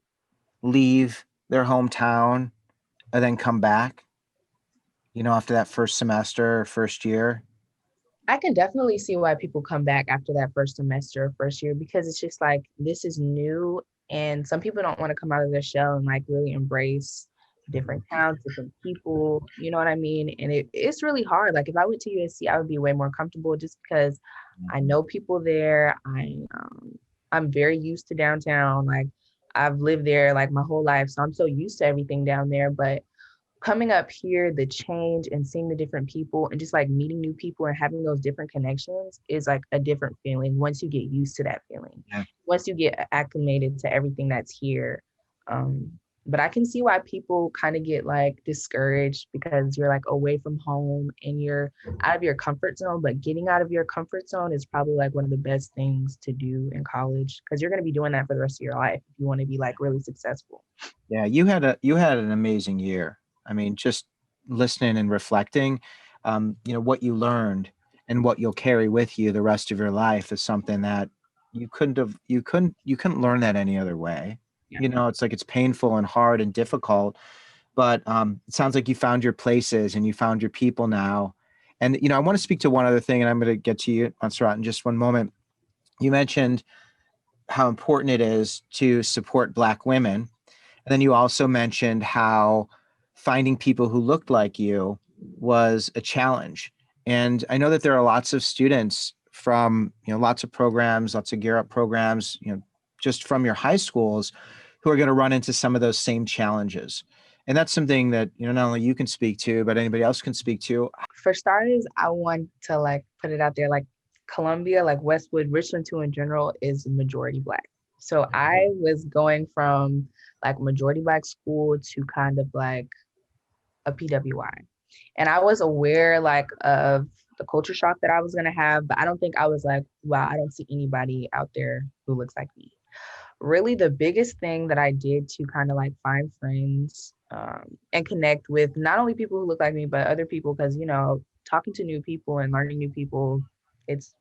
leave their hometown and then come back, after that first semester or first year? I can definitely see why people come back after that first semester or first year, because it's just like this is new, and some people don't want to come out of their shell and like really embrace different towns, different people. You know what I mean? And it's really hard. Like if I went to USC, I would be way more comfortable just because I know people there. I'm very used to downtown. Like I've lived there like my whole life, so I'm so used to everything down there. But coming up here, the change and seeing the different people and just like meeting new people and having those different connections is like a different feeling once you get used to that feeling. Yeah. Once you get acclimated to everything that's here. Um, but I can see why people kind of get like discouraged because you're like away from home and you're out of your comfort zone. But getting out of your comfort zone is probably like one of the best things to do in college because you're going to be doing that for the rest of your life if you want to be like really successful. Yeah, you had an amazing year. I mean, just listening and reflecting, what you learned and what you'll carry with you the rest of your life is something that you couldn't learn that any other way. Yeah. It's like it's painful and hard and difficult, but it sounds like you found your places and you found your people now. And, I want to speak to one other thing, and I'm going to get to you, Montserrat, in just one moment. You mentioned how important it is to support Black women. And then you also mentioned how finding people who looked like you was a challenge. And I know that there are lots of students from, lots of programs, lots of Gear Up programs, just from your high schools who are going to run into some of those same challenges. And that's something that, not only you can speak to, but anybody else can speak to. For starters, I want to put it out there, Columbia, Westwood, Richland too in general is majority Black. So I was going from majority Black school to kind of a PWI. And I was aware of the culture shock that I was going to have, but I don't think I was wow, I don't see anybody out there who looks like me. Really, the biggest thing that I did to kind of find friends and connect with not only people who look like me, but other people, because, talking to new people and learning new people, it's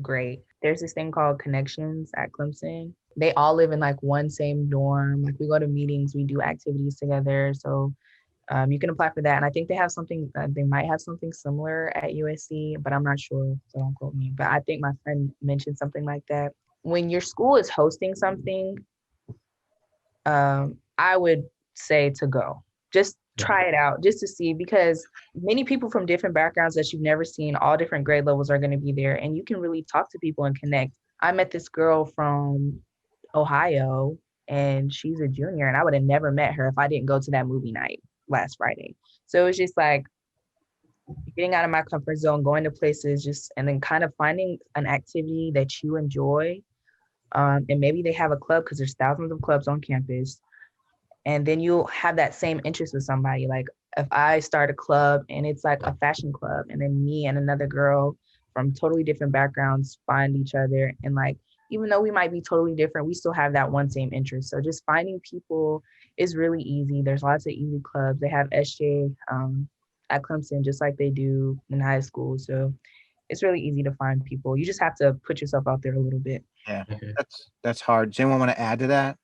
great. There's this thing called connections at Clemson. They all live in one same dorm. We go to meetings, we do activities together. So you can apply for that. And I think they might have something similar at USC, but I'm not sure. So don't quote me. But I think my friend mentioned something like that. When your school is hosting something, I would say to go. Just try it out just to see, because many people from different backgrounds that you've never seen, all different grade levels, are going to be there, and you can really talk to people and connect. I met this girl from Ohio, and she's a junior, and I would have never met her if I didn't go to that movie night last Friday. So it's just getting out of my comfort zone, going to places, and then kind of finding an activity that you enjoy. And maybe they have a club, because there's thousands of clubs on campus. And then you'll have that same interest with somebody. If I start a club and it's a fashion club, and then me and another girl from totally different backgrounds find each other, and even though we might be totally different, we still have that one same interest. So just finding people is really easy. There's lots of easy clubs. They have SJ at Clemson, just like they do in high school. So it's really easy to find people. You just have to put yourself out there a little bit. Yeah, that's hard. Does anyone want to add to that?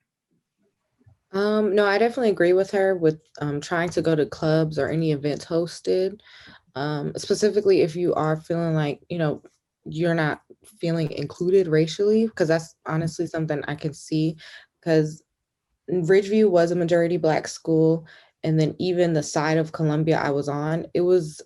No, I definitely agree with her with trying to go to clubs or any events hosted. Specifically, if you are feeling you're not feeling included racially, because that's honestly something I can see, because Ridgeview was a majority Black school. And then even the side of Columbia I was on, it was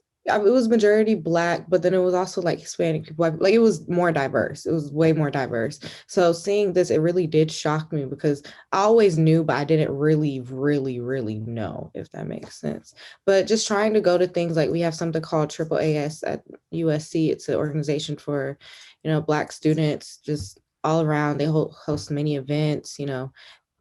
majority Black, but then it was also Hispanic people. It was more diverse. It was way more diverse. So seeing this, it really did shock me, because I always knew, but I didn't really, really, really know, if that makes sense. But just trying to go to things we have something called AAAS at USC. It's an organization for, Black students just all around. They host many events,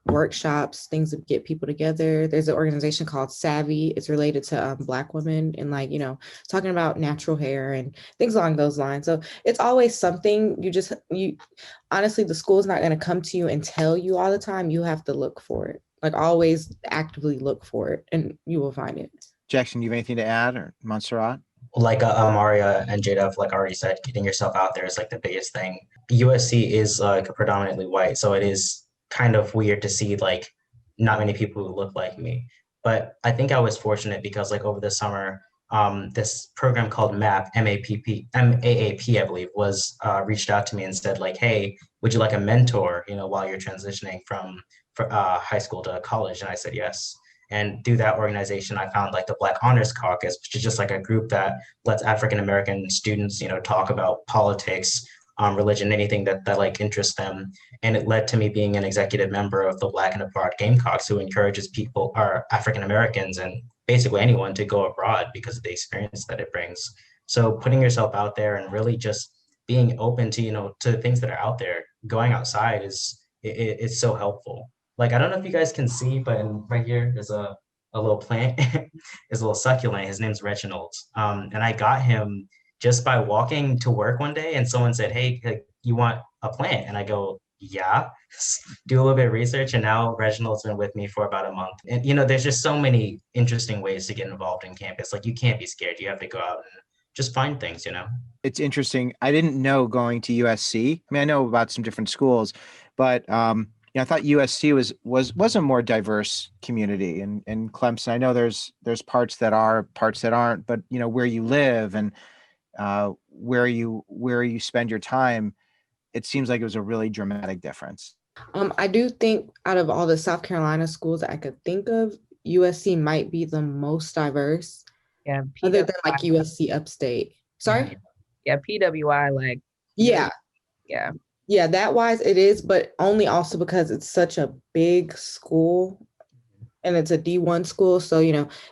workshops, things that get people together. There's an organization called Savvy. It's related to Black women, and talking about natural hair and things along those lines. So it's always something. You honestly, the school's not going to come to you and tell you all the time. You have to look for it. Always actively look for it, and you will find it. Jackson, you have anything to add, or Montserrat? Amaria and Jada already said, getting yourself out there is the biggest thing. USC is predominantly white, so it is kind of weird to see not many people who look like me. But I think I was fortunate because over the summer, this program called MAAP, I believe, was reached out to me and said hey, would you like a mentor, while you're transitioning from high school to college? And I said yes. And through that organization, I found the Black Honors Caucus, which is just a group that lets African-American students, talk about politics, religion, anything that interests them. And it led to me being an executive member of the Black and Abroad Gamecocks, who encourages people, or African-Americans, and basically anyone, to go abroad because of the experience that it brings. So putting yourself out there and really just being open to, to things that are out there, going outside it's so helpful. I don't know if you guys can see, but right here there's a little plant. There's a little succulent. His name's Reginald. And I got him just by walking to work one day, and someone said, hey, you want a plant? And I go, yeah. Do a little bit of research, and now Reginald's been with me for about a month. And there's just so many interesting ways to get involved in campus. You can't be scared. You have to go out and just find things. It's interesting. I didn't know going to USC. I mean, I know about some different schools, but I thought USC was a more diverse community, and Clemson. I know there's parts that are, parts that aren't, but where you live and where you spend your time, it seems like it was a really dramatic difference. I do think out of all the South Carolina schools I could think of, USC might be the most diverse, Yeah, other than like USC Upstate. Sorry? Yeah, PWI, like, Yeah. yeah. Yeah, that wise it is, but only also because it's such a big school and it's a D1 school. So,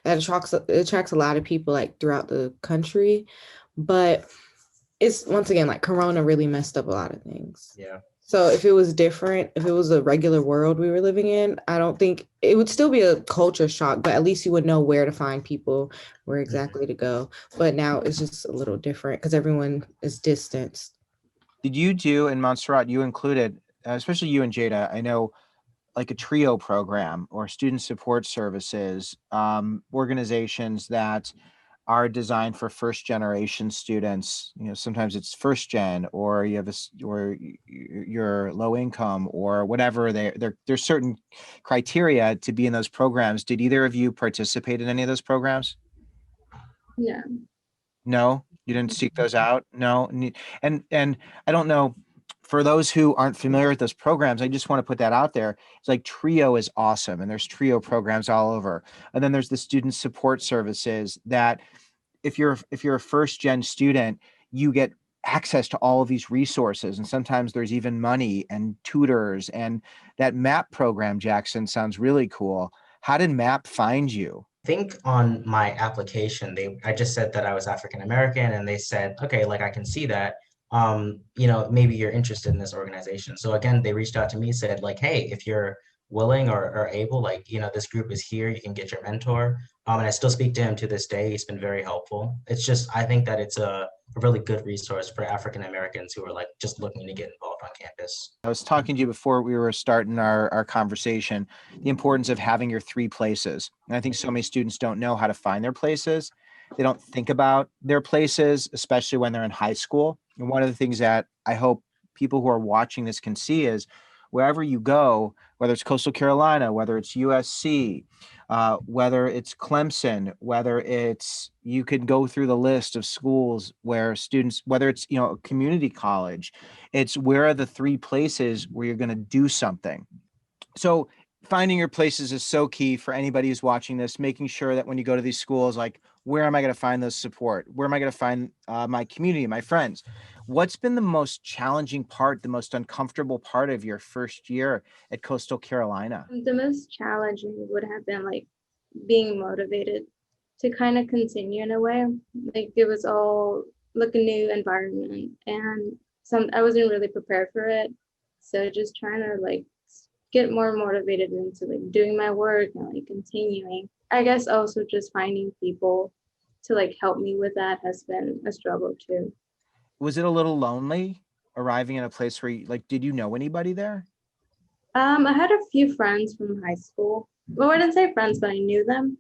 that attracts a lot of people like throughout the country. But it's once again like Corona really messed up a lot of things. Yeah. So if it was different, if it was a regular world we were living in, I don't think it would still be a culture shock, but at least you would know where to find people, where exactly to go. But now it's just a little different because everyone is distanced. Did you do in Montserrat? You included, especially you and Jada, I know, like a TRIO program or student support services, organizations that are designed for first generation students. Sometimes it's first gen, or you have or you're low income, or whatever. There's certain criteria to be in those programs. Did either of you participate in any of those programs? Yeah. No, you didn't seek those out. No, and I don't know. For those who aren't familiar with those programs, I just want to put that out there. It's like TRIO is awesome, and there's TRIO programs all over. And then there's the student support services that, if you're a first gen student, you get access to all of these resources, and sometimes there's even money and tutors. And that MAP program, Jackson, sounds really cool. How did MAP find you? Think on my application, I just said that I was African American, and they said, okay, like I can see that. Maybe you're interested in this organization. So again, they reached out to me, said like, hey, if you're willing or able, like, this group is here, you can get your mentor. And I still speak to him to this day. He's been very helpful. It's just, I think that it's a really good resource for African Americans who are like just looking to get involved on campus. I was talking to you before we were starting our conversation, the importance of having your three places. And I think so many students don't know how to find their places. They don't think about their places, especially when they're in high school. And one of the things that I hope people who are watching this can see is, wherever you go, whether it's Coastal Carolina, whether it's USC, whether it's Clemson, whether it's, you could go through the list of schools where students, whether it's, a community college, it's where are the three places where you're going to do something. So finding your places is so key for anybody who's watching this, making sure that when you go to these schools, like, where am I going to find those support? Where am I going to find my community, my friends? What's been the most challenging part, the most uncomfortable part of your first year at Coastal Carolina? The most challenging would have been like being motivated to kind of continue in a way. Like it was all like a new environment, and I wasn't really prepared for it. So just trying to like get more motivated into like doing my work and like continuing. I guess also just finding people to like help me with that has been a struggle too. Was it a little lonely arriving in a place where did you know anybody there? I had a few friends from high school. Well, I didn't say friends, but I knew them.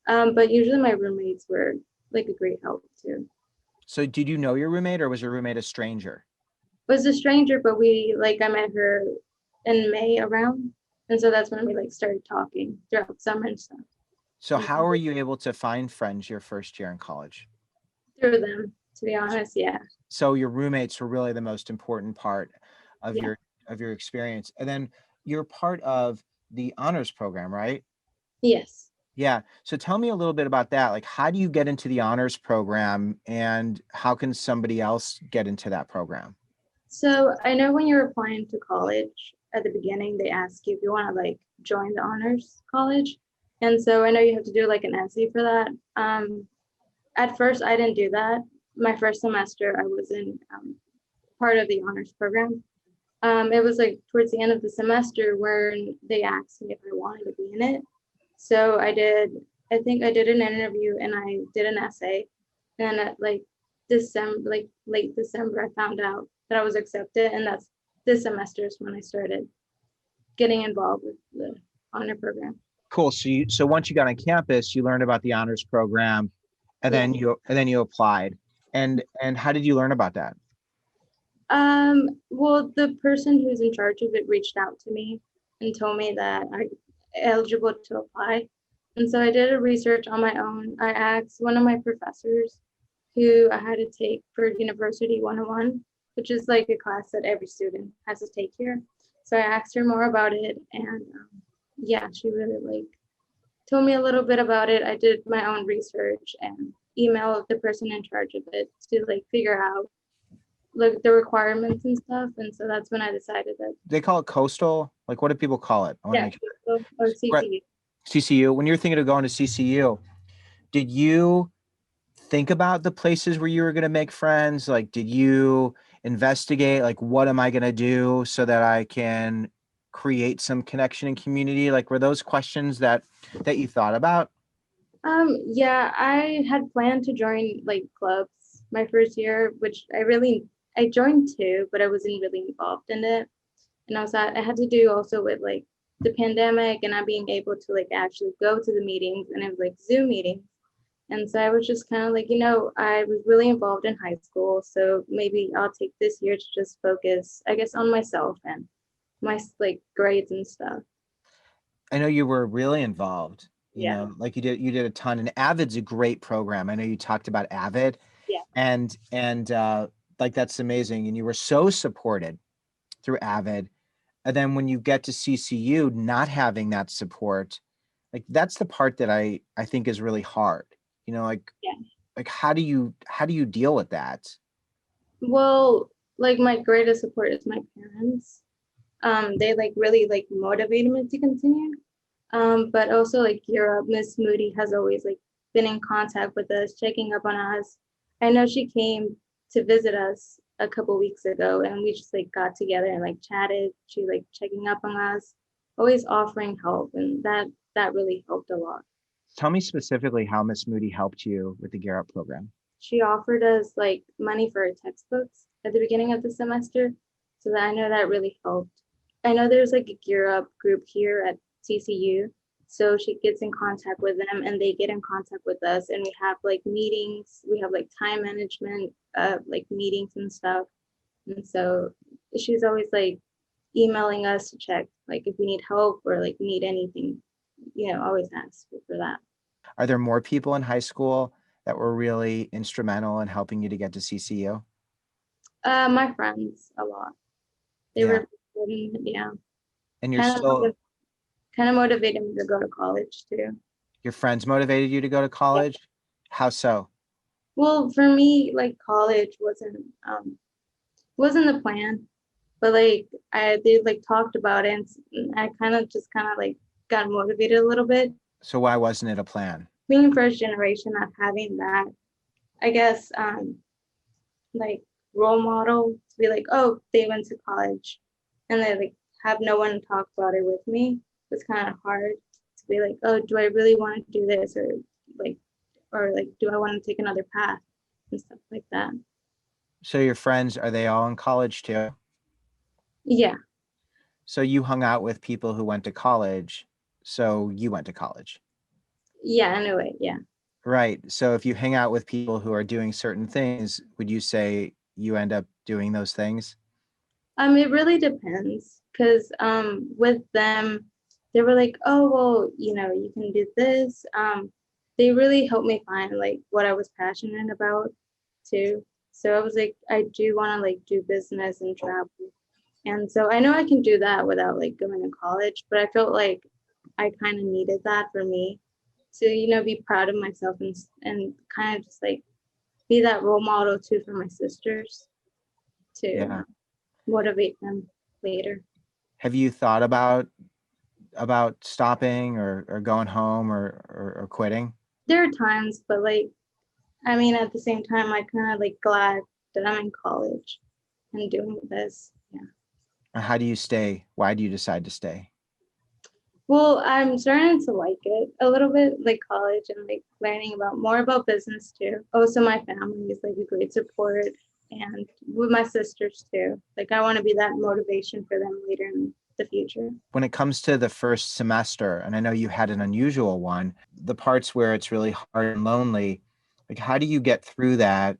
But usually my roommates were like a great help too. So did you know your roommate, or was your roommate a stranger? It was a stranger, but I met her in May around. And so that's when we like started talking throughout summer and stuff. So how were you able to find friends your first year in college? Through them, to be honest, yeah. So your roommates were really the most important part of Yeah. your experience. And then you're part of the honors program, right? Yes. Yeah. So tell me a little bit about that. Like, how do you get into the honors program, and how can somebody else get into that program? So I know when you're applying to college at the beginning, they ask you if you want to like join the honors college. And so I know you have to do like an essay for that. At first, I didn't do that. My first semester, I was in part of the honors program. It was like towards the end of the semester where they asked me if I wanted to be in it. So I think I did an interview and I did an essay. And at like December, like late December, I found out that I was accepted. And that's this semester is when I started getting involved with the honor program. Cool. So once you got on campus, you learned about the honors program, and then you applied. And how did you learn about that? Well, the person who's in charge of it reached out to me and told me that I'm eligible to apply. And so I did a research on my own. I asked one of my professors who I had to take for University 101, which is like a class that every student has to take here. So I asked her more about it, and yeah, she really like told me a little bit about it. I did my own research and emailed the person in charge of it to like figure out like the requirements and stuff. And so that's when I decided that They call it coastal. Like, what do people call it? I want to yeah, make or Right. CTE. CCU. When you're thinking of going to CCU, did you think about the places where you were going to make friends? Like, did you investigate, like, what am I going to do so that I can create some connection and community? Like, were those questions that you thought about? Yeah, I had planned to join like clubs my first year, which I joined two, but I wasn't really involved in it. And I had to do also with like the pandemic and not being able to like actually go to the meetings, and it was like Zoom meetings. And so I was just kind of like, I was really involved in high school, so maybe I'll take this year to just focus, I guess, on myself and my like grades and stuff. I know you were really involved, Yeah. like you did a ton, and Avid's a great program. I know you talked about Avid, Yeah. and like, that's amazing. And you were so supported through Avid. And then when you get to CCU, not having that support, like, that's the part that I think is really hard. Like, Yeah. how do you deal with that? Well, like my greatest support is my parents. They like really like motivated me to continue. But also like Europe, Miss Moody has always like been in contact with us, checking up on us. I know she came to visit us a couple weeks ago, and we just like got together and like chatted. She like checking up on us, always offering help, and that really helped a lot. Tell me specifically how Miss Moody helped you with the Gear Up program. She offered us like money for our textbooks at the beginning of the semester, so that I know that really helped. I know there's like a Gear Up group here at CCU, so she gets in contact with them and they get in contact with us, and we have like meetings, we have like time management, like meetings and stuff. And so she's always like emailing us to check like if we need help or like need anything, always ask for that. Are there more people in high school that were really instrumental in helping you to get to CCU? My friends a lot. They Yeah. were supporting, yeah. And you're Kind of still, kind of motivated me to go to college too. your friends motivated you to go to college? How so? Well, for me, like college wasn't the plan, but like they like talked about it, and I kind of like got motivated a little bit. So why wasn't it a plan? Being first generation, not having that, I guess, like role model to be like, oh, they went to college, and they like have no one to talk about it with me. It's kind of hard to be like, oh, do I really want to do this, like, or like, do I want to take another path and stuff like that. So your friends, are they all in college too? Yeah, So you hung out with people who went to college. So you went to college. yeah, in a way, yeah. Right. So if you hang out with people who are doing certain things, would you say you end up doing those things? It really depends, because with them, they were like, oh, well, you can do this. They really helped me find like what I was passionate about too. So I was like, I do want to like do business and travel. And so I know I can do that without like going to college, but I felt like I kind of needed that for me to, be proud of myself and kind of just like be that role model too for my sisters to Yeah. motivate them later. Have you thought about stopping or going home or quitting? There are times, but like, I mean, at the same time, I kind of like glad that I'm in college and doing this. Yeah. Or how do you stay? Why do you decide to stay? Well, I'm starting to like it a little bit, like college and like learning about more about business too. Also, my family is like a great support, and with my sisters too. Like, I want to be that motivation for them later in the future. When it comes to the first semester, and I know you had an unusual one, the parts where it's really hard and lonely, like, how do you get through that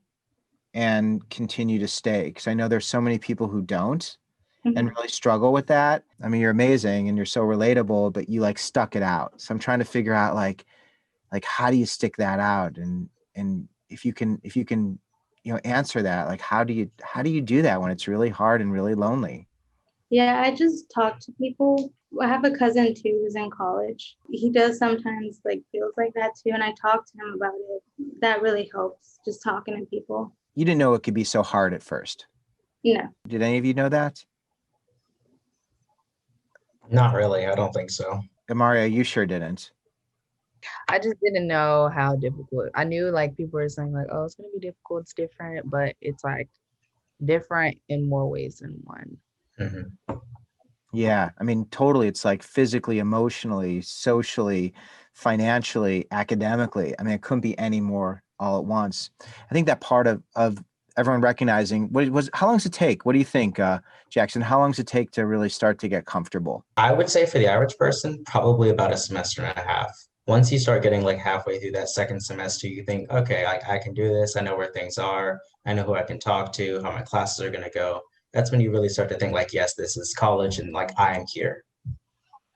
and continue to stay? Because I know there's so many people who don't. and really struggle with that. I mean, you're amazing and you're so relatable, but you like stuck it out. So I'm trying to figure out like how do you stick that out? And if you can, answer that, like how do you do that when it's really hard and really lonely? Yeah, I just talk to people. I have a cousin too who's in college. He does sometimes like feels like that too, and I talk to him about it. That really helps, just talking to people. You didn't know it could be so hard at first. No. Did any of you know that? Not really. I don't think so. Mario, you sure didn't. I just didn't know how difficult. I knew like people were saying like, oh, it's gonna be difficult, it's different, but it's like different in more ways than one. Mhm. Yeah, I mean, totally. It's like physically, emotionally, socially, financially, academically. I mean, it couldn't be any more all at once. I think that part of everyone recognizing how long does it take? What do you think, Jackson? How long does it take to really start to get comfortable? I would say for the average person, probably about a semester and a half. Once you start getting like halfway through that second semester, you think, okay, I can do this. I know where things are. I know who I can talk to, how my classes are going to go. That's when you really start to think like, yes, this is college and like I am here.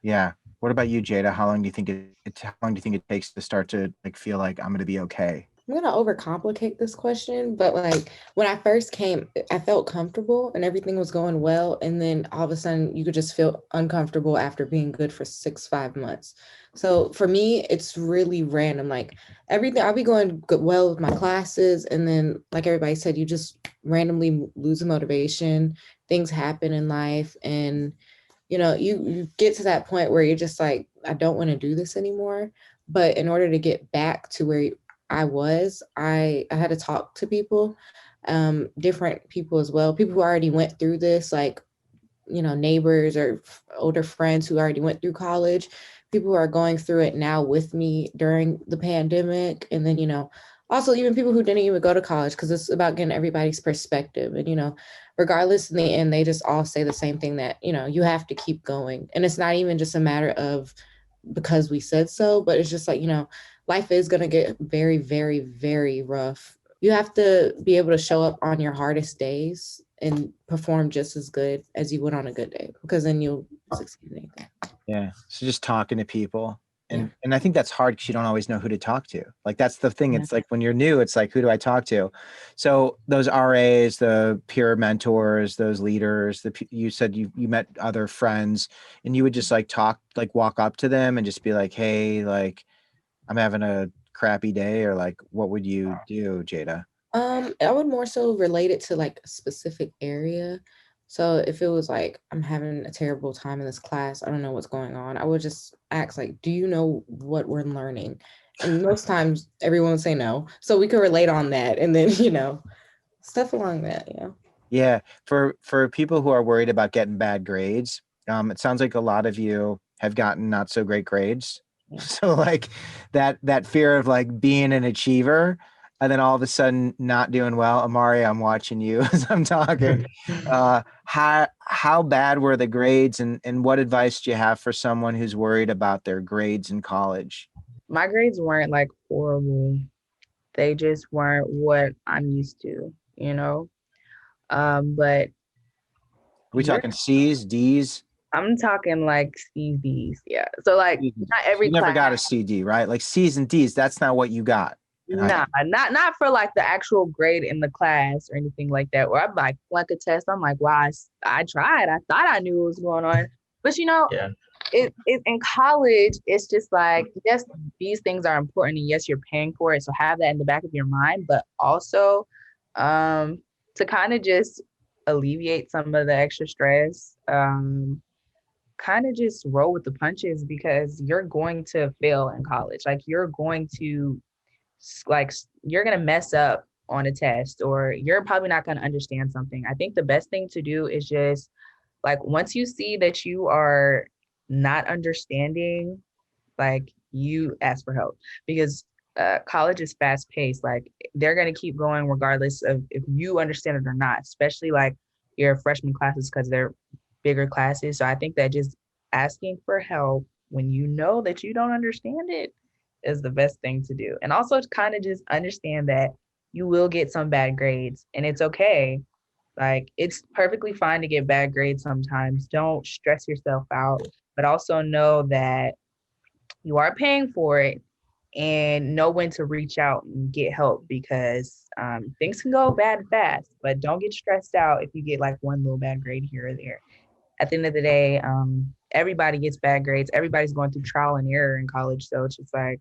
Yeah. What about you, Jada? How long do you think it takes to start to like feel like I'm going to be okay? I'm gonna overcomplicate this question, but like when I first came, I felt comfortable and everything was going well. And then all of a sudden you could just feel uncomfortable after being good for 5 months. So for me, it's really random. Like everything, I'll be going good, well with my classes. And then like everybody said, you just randomly lose the motivation. Things happen in life. And you get to that point where you're just like, I don't want to do this anymore. But in order to get back to where I had to talk to people, different people as well, people who already went through this, like, neighbors or older friends who already went through college, people who are going through it now with me during the pandemic. And then, also even people who didn't even go to college, because it's about getting everybody's perspective. And, regardless, in the end, they just all say the same thing, that, you have to keep going. And it's not even just a matter of because we said so, but it's just like, life is going to get very, very, very rough. You have to be able to show up on your hardest days and perform just as good as you would on a good day, because then you'll succeed in anything. Yeah. So just talking to people. And I think that's hard because you don't always know who to talk to. Like that's the thing. Yeah. It's like when you're new, it's like, who do I talk to? So those RAs, the peer mentors, those leaders, you said you met other friends and you would just like talk, like walk up to them and just be like, hey, like I'm having a crappy day, or like, what would you do, Jada? I would more so relate it to like a specific area. So if it was like, I'm having a terrible time in this class, I don't know what's going on, I would just ask like, do you know what we're learning? And most times everyone would say no. So we could relate on that. And then, stuff along that, Yeah. For people who are worried about getting bad grades, it sounds like a lot of you have gotten not so great grades. Yeah. So like that fear of like being an achiever and then all of a sudden not doing well. Amari, I'm watching you as I'm talking. How bad were the grades, and what advice do you have for someone who's worried about their grades in college? My grades weren't like horrible. They just weren't what I'm used to, But Are we talking C's, D's? I'm talking like CVs, yeah. So like not every You never class. got a CD, right? Like C's and D's, that's not what you got. Nah, not for like the actual grade in the class or anything like that. Where I'm like flunk a test, I'm like, wow, I tried. I thought I knew what was going on, but Yeah. it in college, it's just like, yes, these things are important, and yes, you're paying for it, so have that in the back of your mind. But also, to kind of just alleviate some of the extra stress, kind of just roll with the punches, because you're going to fail in college. Like you're going to mess up on a test, or you're probably not going to understand something. I think the best thing to do is just like, once you see that you are not understanding, like, you ask for help, because college is fast paced. Like they're going to keep going regardless of if you understand it or not, especially like your freshman classes, because they're bigger classes. So I think that just asking for help when you know that you don't understand it is the best thing to do. And also to kind of just understand that you will get some bad grades and it's okay. Like, it's perfectly fine to get bad grades sometimes. Don't stress yourself out, but also know that you are paying for it and know when to reach out and get help because things can go bad fast, but don't get stressed out if you get like one little bad grade here or there. At the end of the day, everybody gets bad grades. Everybody's going through trial and error in college. So it's just like,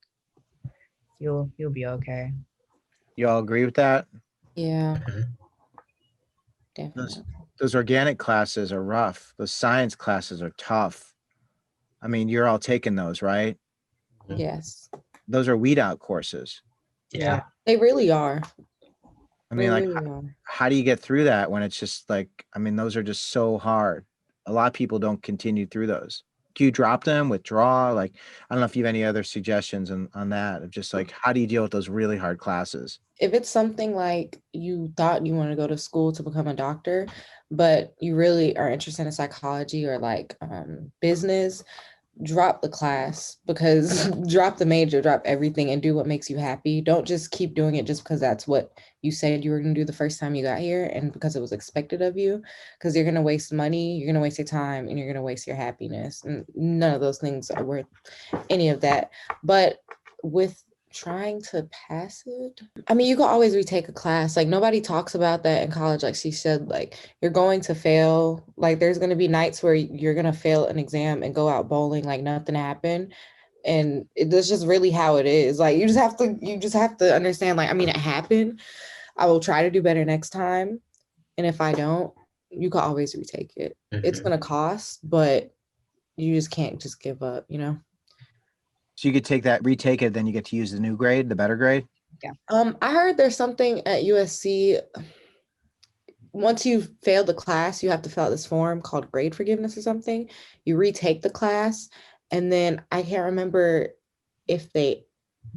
you'll be okay. You all agree with that? Yeah, Mhm. Those definitely. those organic classes are rough. Those science classes are tough. I mean, you're all taking those, right? Yes, Those are weed out courses. Yeah. Yeah. they really are. I They mean, like, really are. how do you get through that when it's just like, I mean, those are just so hard. A lot of people don't continue through those. Do you drop them, withdraw? Like, I don't know if you have any other suggestions on that of just like, how do you deal with those really hard classes? If it's something like you thought you want to go to school to become a doctor, but you really are interested in psychology or like business, drop the class because drop the major, drop everything and do what makes you happy. Don't just keep doing it just because that's what you said you were going to do the first time you got here and because it was expected of you, because you're going to waste money, you're going to waste your time, and you're going to waste your happiness. And none of those things are worth any of that. But with trying to pass it, I mean, you can always retake a class. Like, nobody talks about that in college. Like she said, like, you're going to fail. Like, there's going to be nights where you're going to fail an exam and go out bowling like nothing happened. And that's just really how it is. Like, you just have to understand, like, I mean, it happened. I will try to do better next time. And if I don't, you can always retake it. It's Mhm. going to cost, but you just can't just give up, you know? So you could take that, retake it, then you get to use the new grade, the better grade. I heard there's something at USC. Once you've failed the class, you have to fill out this form called grade forgiveness or something. You retake the class, and then I can't remember if they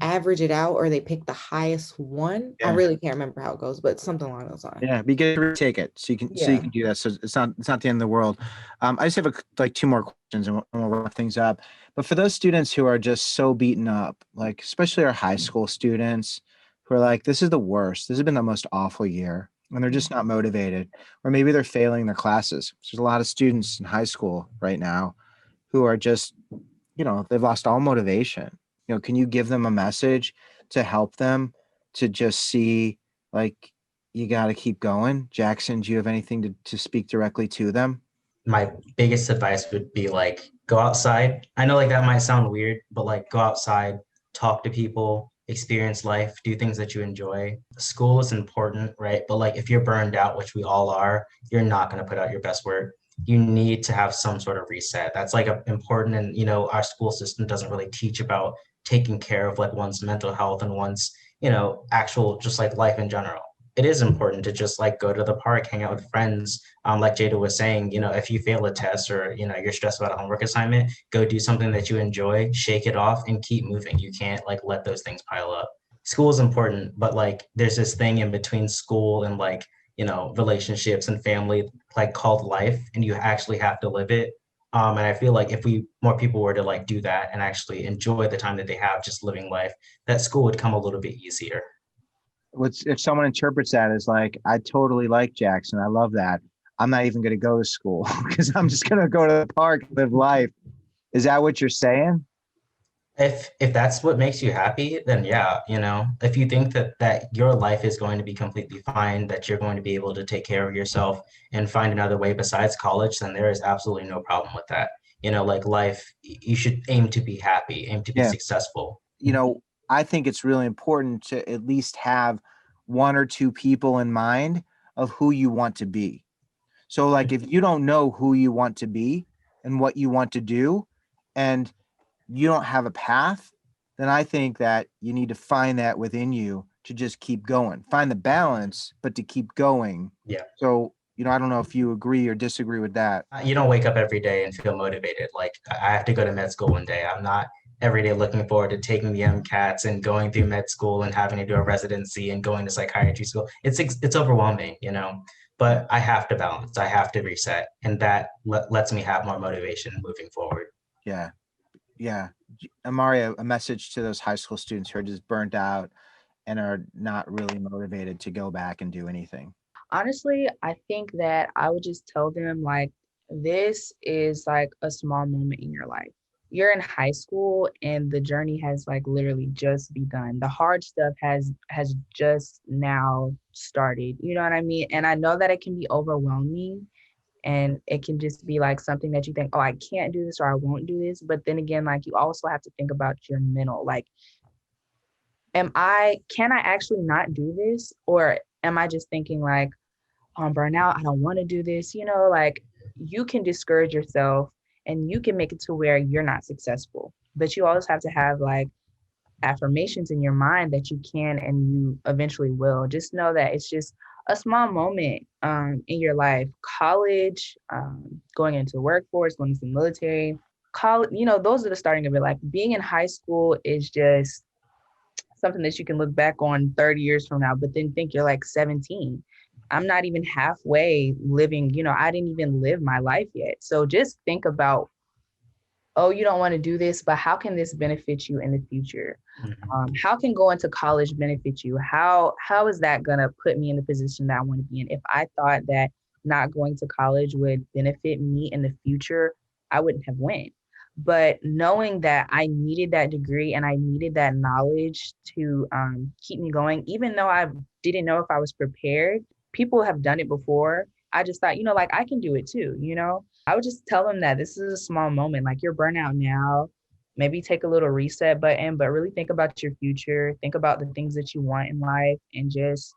average it out or they pick the highest one. I Yeah. really can't remember how it goes, but something along those lines. Yeah, be good to retake it so you Yeah. can do that. So it's not the end of the world. I just have like two more questions and we'll wrap things up. But for those students who are just so beaten up, like especially our high school students who are like, this is the worst. This has been the most awful year, and they're just not motivated, or maybe they're failing their classes. There's a lot of students in high school right now who are just, they've lost all motivation. Can you give them a message to help them to just see like you got to keep going? Jackson, do you have anything to speak directly to them? My biggest advice would be like go outside. I know like that might sound weird, but like go outside, talk to people, experience life, do things that you enjoy. School is important, right? But like if you're burned out, which we all are, you're not going to put out your best work. You need to have some sort of reset. That's like important. And, our school system doesn't really teach about taking care of like one's mental health and one's, actual just like life in general. It is important to just like go to the park, hang out with friends, like Jada was saying, if you fail a test or, you're stressed about a homework assignment, go do something that you enjoy, shake it off and keep moving. You can't like let those things pile up. School is important, but like there's this thing in between school and like, relationships and family like called life, and you actually have to live it. And I feel like if more people were to like do that and actually enjoy the time that they have just living life, that school would come a little bit easier. What's if someone interprets that as like, I totally like Jackson, I love that, I'm not even going to go to school because I'm just going to go to the park, live life. Is that what you're saying? If that's what makes you happy, then yeah, if you think that your life is going to be completely fine, that you're going to be able to take care of yourself and find another way besides college, then there is absolutely no problem with that. Like life, you should aim to be happy, aim to be Yeah. successful. I think it's really important to at least have one or two people in mind of who you want to be. So, like, if you don't know who you want to be and what you want to do, and you don't have a path, then I think that you need to find that within you to just keep going. Find the balance, but to keep going. Yeah. So, I don't know if you agree or disagree with that. You don't wake up every day and feel motivated. Like I have to go to med school one day. I'm not every day looking forward to taking the MCATs and going through med school and having to do a residency and going to psychiatry school. It's overwhelming, but I have to balance. I have to reset, and that lets me have more motivation moving forward. Yeah. Yeah. Mario, a message to those high school students who are just burnt out and are not really motivated to go back and do anything. Honestly, I think that I would just tell them like this is like a small moment in your life. You're in high school and the journey has like literally just begun. The hard stuff has just now started. You know what I mean? And I know that it can be overwhelming and it can just be like something that you think, oh, I can't do this or I won't do this. But then again, like you also have to think about your mental, like can I actually not do this? Or am I just thinking like, oh, I'm burnt out, I don't want to do this, like you can discourage yourself and you can make it to where you're not successful. But you always have to have like affirmations in your mind that you can and you eventually will. Just know that it's just a small moment in your life. College, going into the workforce, going into the military, college, those are the starting of your life. Being in high school is just something that you can look back on 30 years from now, but then think you're like 17. I'm not even halfway living, I didn't even live my life yet. So just think about, oh, you don't want to do this, but how can this benefit you in the future? How can going to college benefit you? How is that going to put me in the position that I want to be in? If I thought that not going to college would benefit me in the future, I wouldn't have went. But knowing that I needed that degree and I needed that knowledge to keep me going, even though I didn't know if I was prepared, people have done it before. I just thought, like I can do it too. I would just tell them that this is a small moment, like you're burnt out now. Maybe take a little reset button, but really think about your future, think about the things that you want in life, and just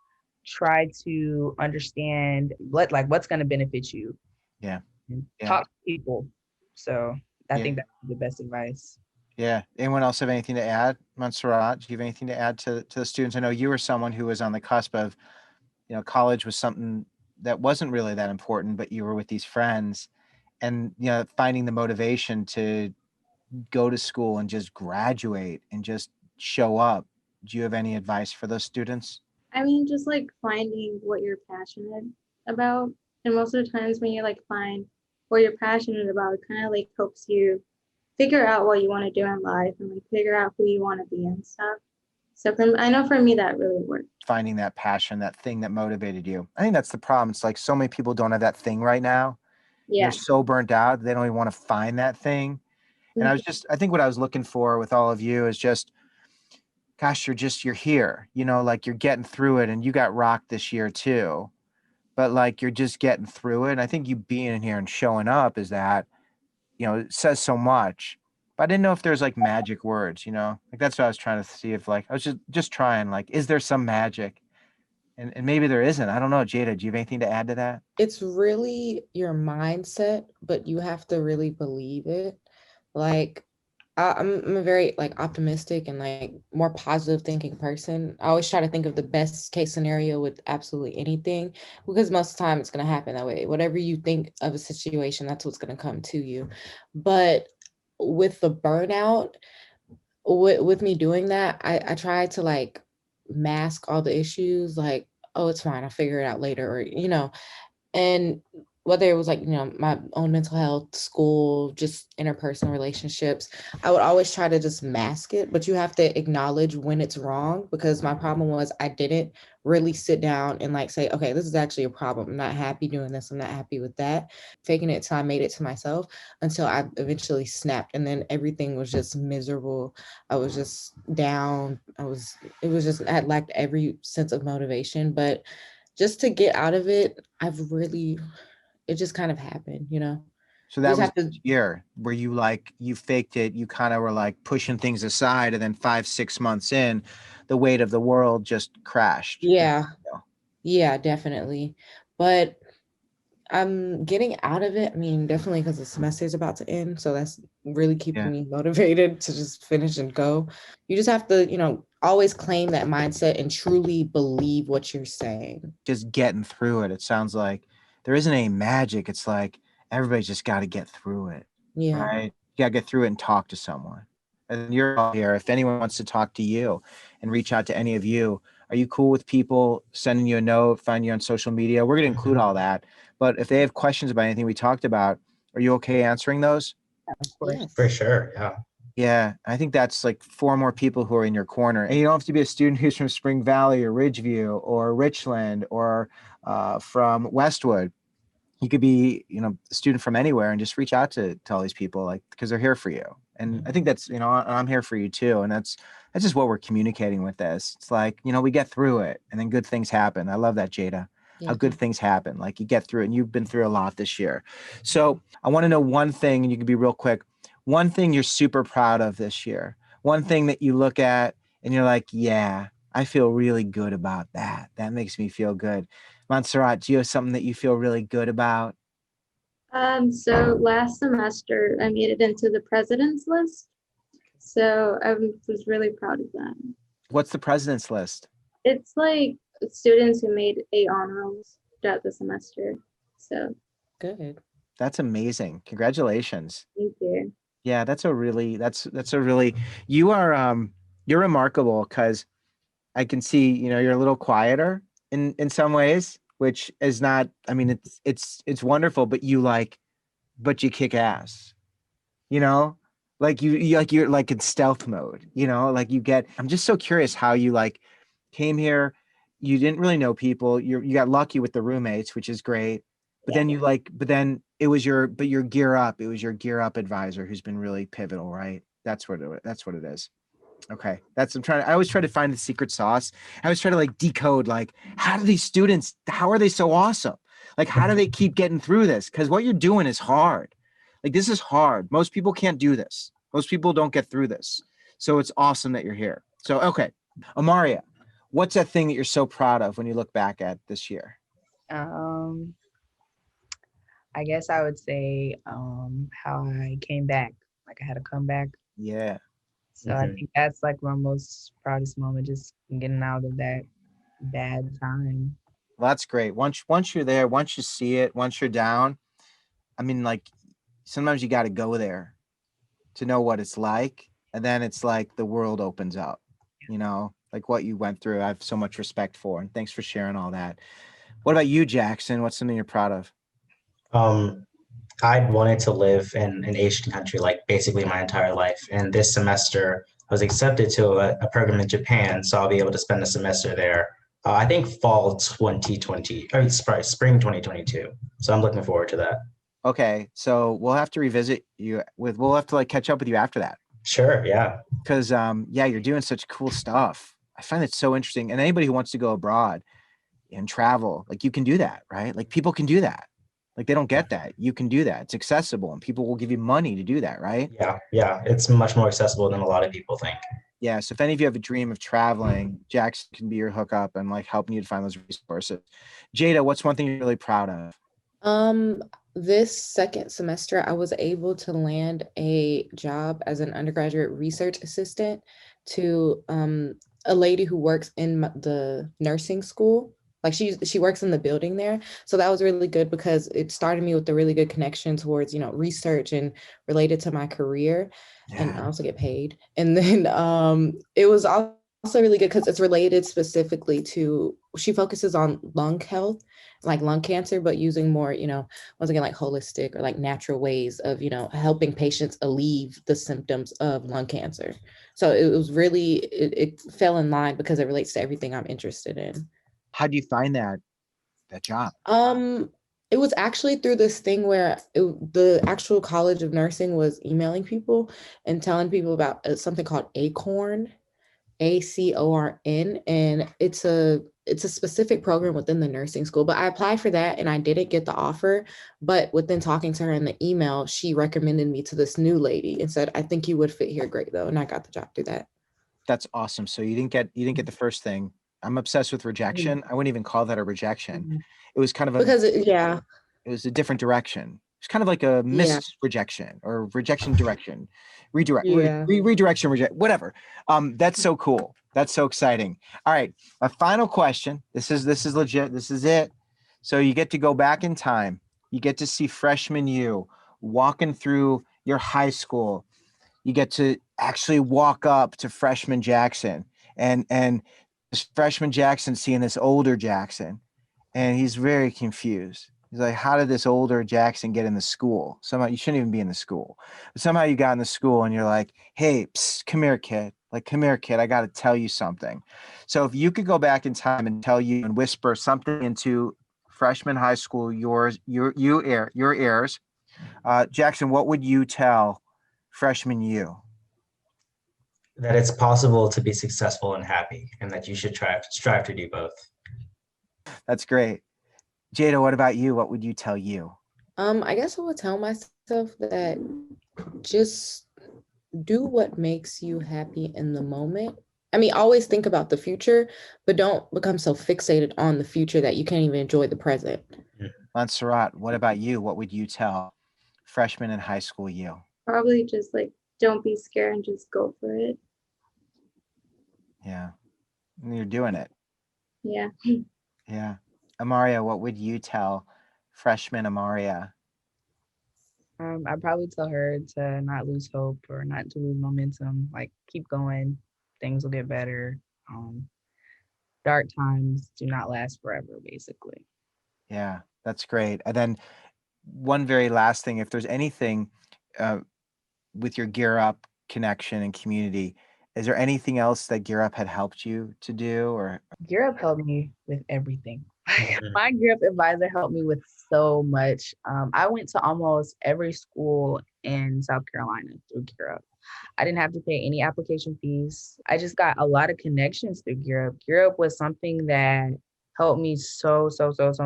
try to understand what's going to benefit you. Yeah. And Yeah. talk to people. So I Yeah. think that's the best advice. Yeah. Anyone else have anything to add? Montserrat, do you have anything to add to the students? I know you were someone who was on the cusp of, college was something that wasn't really that important, but you were with these friends and, finding the motivation to go to school and just graduate and just show up. Do you have any advice for those students? I mean, just like finding what you're passionate about. And most of the times when you like find what you're passionate about, it kind of like helps you figure out what you want to do in life and like figure out who you want to be and stuff. So I know for me that really worked. Finding that passion, that thing that motivated you. I think that's the problem. It's like so many people don't have that thing right now. Yeah. They're so burnt out, they don't even want to find that thing. And I think what I was looking for with all of you is just, gosh, you're here, like you're getting through it, and you got rocked this year too, but like you're just getting through it. And I think you being in here and showing up is that, it says so much. But I didn't know if there's like magic words, like that's what I was trying to see if like, I was just trying, like, is there some magic? And maybe there isn't. I don't know. Jada, do you have anything to add to that? It's really your mindset, but you have to really believe it. Like I'm a very like optimistic and like more positive thinking person. I always try to think of the best case scenario with absolutely anything, because most of the time it's going to happen that way. Whatever you think of a situation, that's what's going to come to you. But with the burnout, with me doing that, I try to like mask all the issues, like, oh, it's fine, I'll figure it out later, or and whether it was like, my own mental health, school, just interpersonal relationships, I would always try to just mask it. But you have to acknowledge when it's wrong, because my problem was I didn't really sit down and like say, okay, this is actually a problem. I'm not happy doing this. I'm not happy with that. Faking it till I made it to myself, until I eventually snapped. And then everything was just miserable. I was just down. I had lacked every sense of motivation. But just to get out of it, it just kind of happened. So You that just was have to, this year where you faked it, you kind of were like pushing things aside, and then 5-6 months in, the weight of the world just crashed. yeah, yeah, definitely. But I'm getting out of it. I mean, definitely because the semester is about to end. So that's really keeping Yeah. me motivated to just finish and go. You just have to, always claim that mindset and truly believe what you're saying. Just getting through it. It sounds like there isn't any magic. It's like everybody's just got to get through it. Yeah. Right? You got to get through it and talk to someone. And you're all here. If anyone wants to talk to you and reach out to any of you, are you cool with people sending you a note, find you on social media? We're going to include all that. But if they have questions about anything we talked about, are you okay answering those? Of course. Yes. For sure. Yeah. Yeah, I think that's like 4 more people who are in your corner. And you don't have to be a student who's from Spring Valley or Ridgeview or Richland or from Westwood. You could be, a student from anywhere and just reach out to all these people, like, because they're here for you. And I think that's, I'm here for you too. And that's just what we're communicating with this. It's like, we get through it and then good things happen. I love that, Jada. How Yeah. good things happen. Like you get through it, and you've been through a lot this year. So I want to know one thing, and you can be real quick. One thing you're super proud of this year. One thing that you look at and you're like, yeah, I feel really good about that. That makes me feel good. Montserrat, do you have something that you feel really good about? So last semester I made it into the president's list. So I was really proud of that. What's the president's list? It's like students who made A honors throughout the semester. So Good. That's amazing. Congratulations. thank you. Yeah, that's a really you are you're remarkable because I can see, you're a little quieter in some ways, which is not, I mean, it's wonderful, but but you kick ass, you know? Like you're like in stealth mode, like I'm just so curious how you like came here, you didn't really know people, you got lucky with the roommates, which is great. But then but then your gear up, it was your gear up advisor who's been really pivotal, right? That's what it is. Okay. I always try to find the secret sauce. I always try to like decode, like, how do these students, how are they so awesome? Like, how do they keep getting through this? Because what you're doing is hard. Like, this is hard. Most people can't do this. Most people don't get through this. So it's awesome that you're here. So, okay. Amaria, what's that thing that you're so proud of when you look back at this year? I guess I would say how I came back. Like I had a comeback. Yeah. So I think that's like my most proudest moment, just getting out of that bad time. Well, that's great. Once you're there, once you see it, once you're down, I mean, like, sometimes you got to go there to know what it's like. And then it's like the world opens up, like what you went through. I have so much respect for, and thanks for sharing all that. What about you, Jackson? What's something you're proud of? I'd wanted to live in an Asian country like basically my entire life. And this semester, I was accepted to a program in Japan, so I'll be able to spend a semester there. I think fall 2020, or sorry, spring 2022. So I'm looking forward to that. Okay, so we'll have to revisit you we'll have to like catch up with you after that. Sure, yeah. Because yeah, you're doing such cool stuff. I find it so interesting. And anybody who wants to go abroad and travel, like, you can do that, right? Like, people can do that. Like, they don't get that. You can do that. It's accessible, and people will give you money to do that, right? Yeah. It's much more accessible than a lot of people think. Yeah. So if any of you have a dream of traveling, Jackson can be your hookup and like helping you to find those resources. Jada, what's one thing you're really proud of? This second semester, I was able to land a job as an undergraduate research assistant to a lady who works in the nursing school. Like she works in the building there. So that was really good because it started me with a really good connection towards, research and related to my career. Yeah. And I also get paid. And then it was also really good because it's related specifically to, she focuses on lung health, like lung cancer, but using more, once again, like holistic or like natural ways of, helping patients alleviate the symptoms of lung cancer. So it was really, it fell in line because it relates to everything I'm interested in. How do you find that job? It was actually through this thing where the actual College of Nursing was emailing people and telling people about something called ACORN, ACORN, and it's a specific program within the nursing school. But I applied for that and I didn't get the offer. But within talking to her in the email, she recommended me to this new lady and said, "I think you would fit here great, though," and I got the job through that. That's awesome. So you didn't get the first thing. I'm obsessed with rejection. I wouldn't even call that a rejection. It was kind of it was a different direction. It's kind of like a misrejection or rejection direction, redirection, whatever. That's so cool. That's so exciting. All right. My final question. This is legit. This is it. So you get to go back in time. You get to see freshman you walking through your high school. You get to actually walk up to freshman Jackson and freshman Jackson seeing this older Jackson, and he's very confused. He's like, how did this older Jackson get in the school? Somehow you shouldn't even be in the school. But somehow you got in the school and you're like, hey, psst, come here, kid. Like, come here, kid. I got to tell you something. So if you could go back in time and tell you and whisper something into freshman high school, your ears, Jackson, what would you tell freshman you? That it's possible to be successful and happy, and that you should strive to do both. That's great. Jada, what about you? What would you tell you? I guess I would tell myself that just do what makes you happy in the moment. I mean, always think about the future, but don't become so fixated on the future that you can't even enjoy the present. Montserrat, what about you? What would you tell freshman in high school you? Probably just like don't be scared and just go for it. Yeah. And you're doing it. Yeah. Yeah. Amaria, what would you tell freshman Amaria? I'd probably tell her to not lose hope or not to lose momentum. Like keep going, things will get better. Dark times do not last forever, basically. Yeah, that's great. And then one very last thing, if there's anything with your Gear Up connection and community, is there anything else that Gear Up had helped you to do? Or Gear Up helped me with everything. My Gear Up advisor helped me with so much. I went to almost every school in South Carolina through Gear Up. I didn't have to pay any application fees. I just got a lot of connections through Gear Up. Gear Up was something that helped me so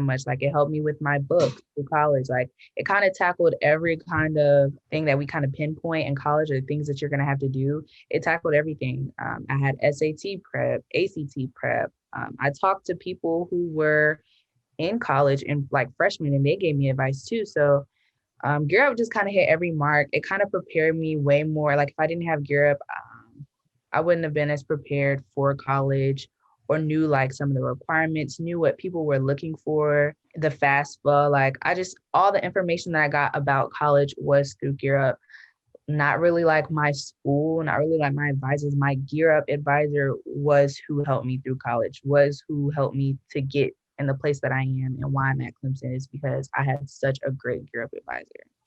much. Like it helped me with my books through college. Like it kind of tackled every kind of thing that we kind of pinpoint in college, or things that you're going to have to do. It tackled everything. I had SAT prep, ACT prep. I talked to people who were in college and like freshmen, and they gave me advice too. So Gear Up just kind of hit every mark. It kind of prepared me way more. Like if I didn't have Gear Up, I wouldn't have been as prepared for college, or knew like some of the requirements, knew what people were looking for, the FAFSA. Like all the information that I got about college was through Gear Up. Not really like my school, not really like my advisors. My Gear Up advisor was who helped me through college, was who helped me to get in the place that I am and why I'm at Clemson, is because I had such a great Gear Up advisor.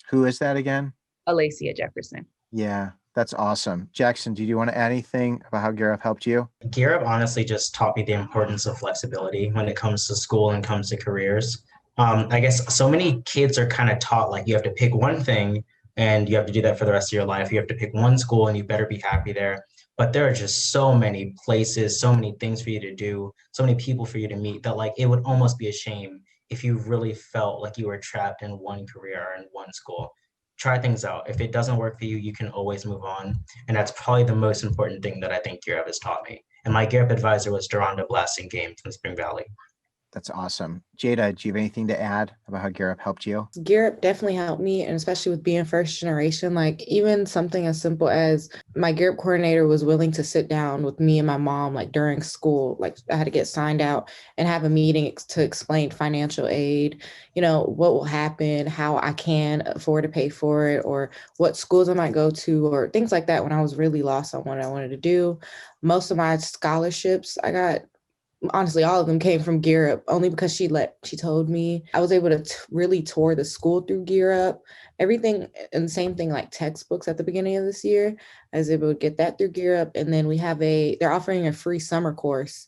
who is that again? Alacia Jefferson. Yeah, that's awesome. Jackson, do you want to add anything about how Gear Up helped you? Gear Up honestly just taught me the importance of flexibility when it comes to school and comes to careers. I guess so many kids are kind of taught like you have to pick one thing and you have to do that for the rest of your life. You have to pick one school and you better be happy there. But there are just so many places, so many things for you to do, so many people for you to meet, that like it would almost be a shame if you really felt like you were trapped in one career or in one school. Try things out. If it doesn't work for you, you can always move on. And that's probably the most important thing that I think Gear Up has taught me. And my Gear Up advisor was Deronda Blasting Game from Spring Valley. That's awesome. Jada, do you have anything to add about how Gear Up helped you? Gear Up definitely helped me, and especially with being first generation, like even something as simple as my Gear Up coordinator was willing to sit down with me and my mom, like during school, like I had to get signed out and have a meeting to explain financial aid, what will happen, how I can afford to pay for it, or what schools I might go to, or things like that when I was really lost on what I wanted to do. Most of my scholarships I got, honestly, all of them came from Gear Up, only because she told me. I was able to really tour the school through Gear Up, everything. And the same thing, like textbooks at the beginning of this year, I was able to get that through Gear Up. And then they're offering a free summer course.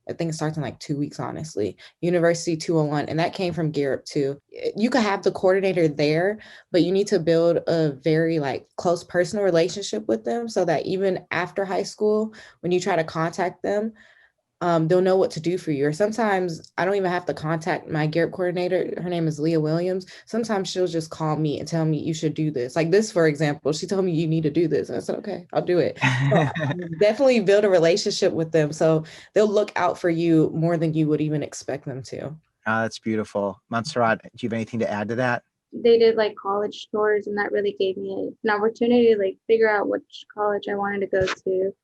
I think it starts in like 2 weeks, honestly, University 201. And that came from Gear Up too. You could have the coordinator there, but you need to build a very like close personal relationship with them, so that even after high school, when you try to contact them, they'll know what to do for you. Or sometimes I don't even have to contact my Gear Up coordinator. Her name is Leah Williams. Sometimes she'll just call me and tell me you should do this. Like this, for example, she told me you need to do this. And I said, okay, I'll do it. So definitely build a relationship with them, so they'll look out for you more than you would even expect them to. That's beautiful. Montserrat, do you have anything to add to that? They did like college tours, and that really gave me an opportunity to like figure out which college I wanted to go to.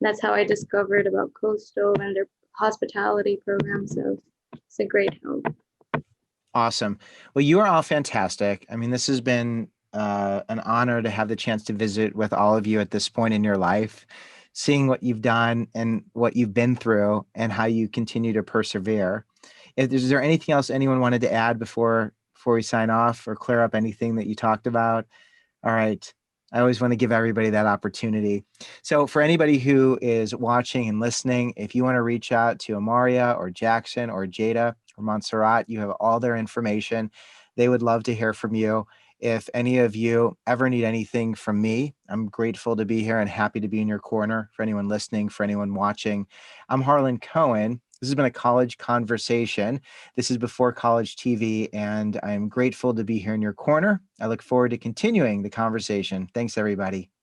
That's how I discovered about Coastal and their hospitality program. So it's a great help. Awesome. Well, you are all fantastic. I mean, this has been an honor to have the chance to visit with all of you at this point in your life, seeing what you've done and what you've been through and how you continue to persevere. Is there anything else anyone wanted to add before before we sign off or clear up anything that you talked about? All right. I always want to give everybody that opportunity. So for anybody who is watching and listening, if you want to reach out to Amaria or Jackson or Jada or Montserrat, you have all their information. They would love to hear from you. If any of you ever need anything from me, I'm grateful to be here and happy to be in your corner. For anyone listening, for anyone watching, I'm Harlan Cohen. This has been a college conversation. This is Before College TV, and I'm grateful to be here in your corner. I look forward to continuing the conversation. Thanks, everybody.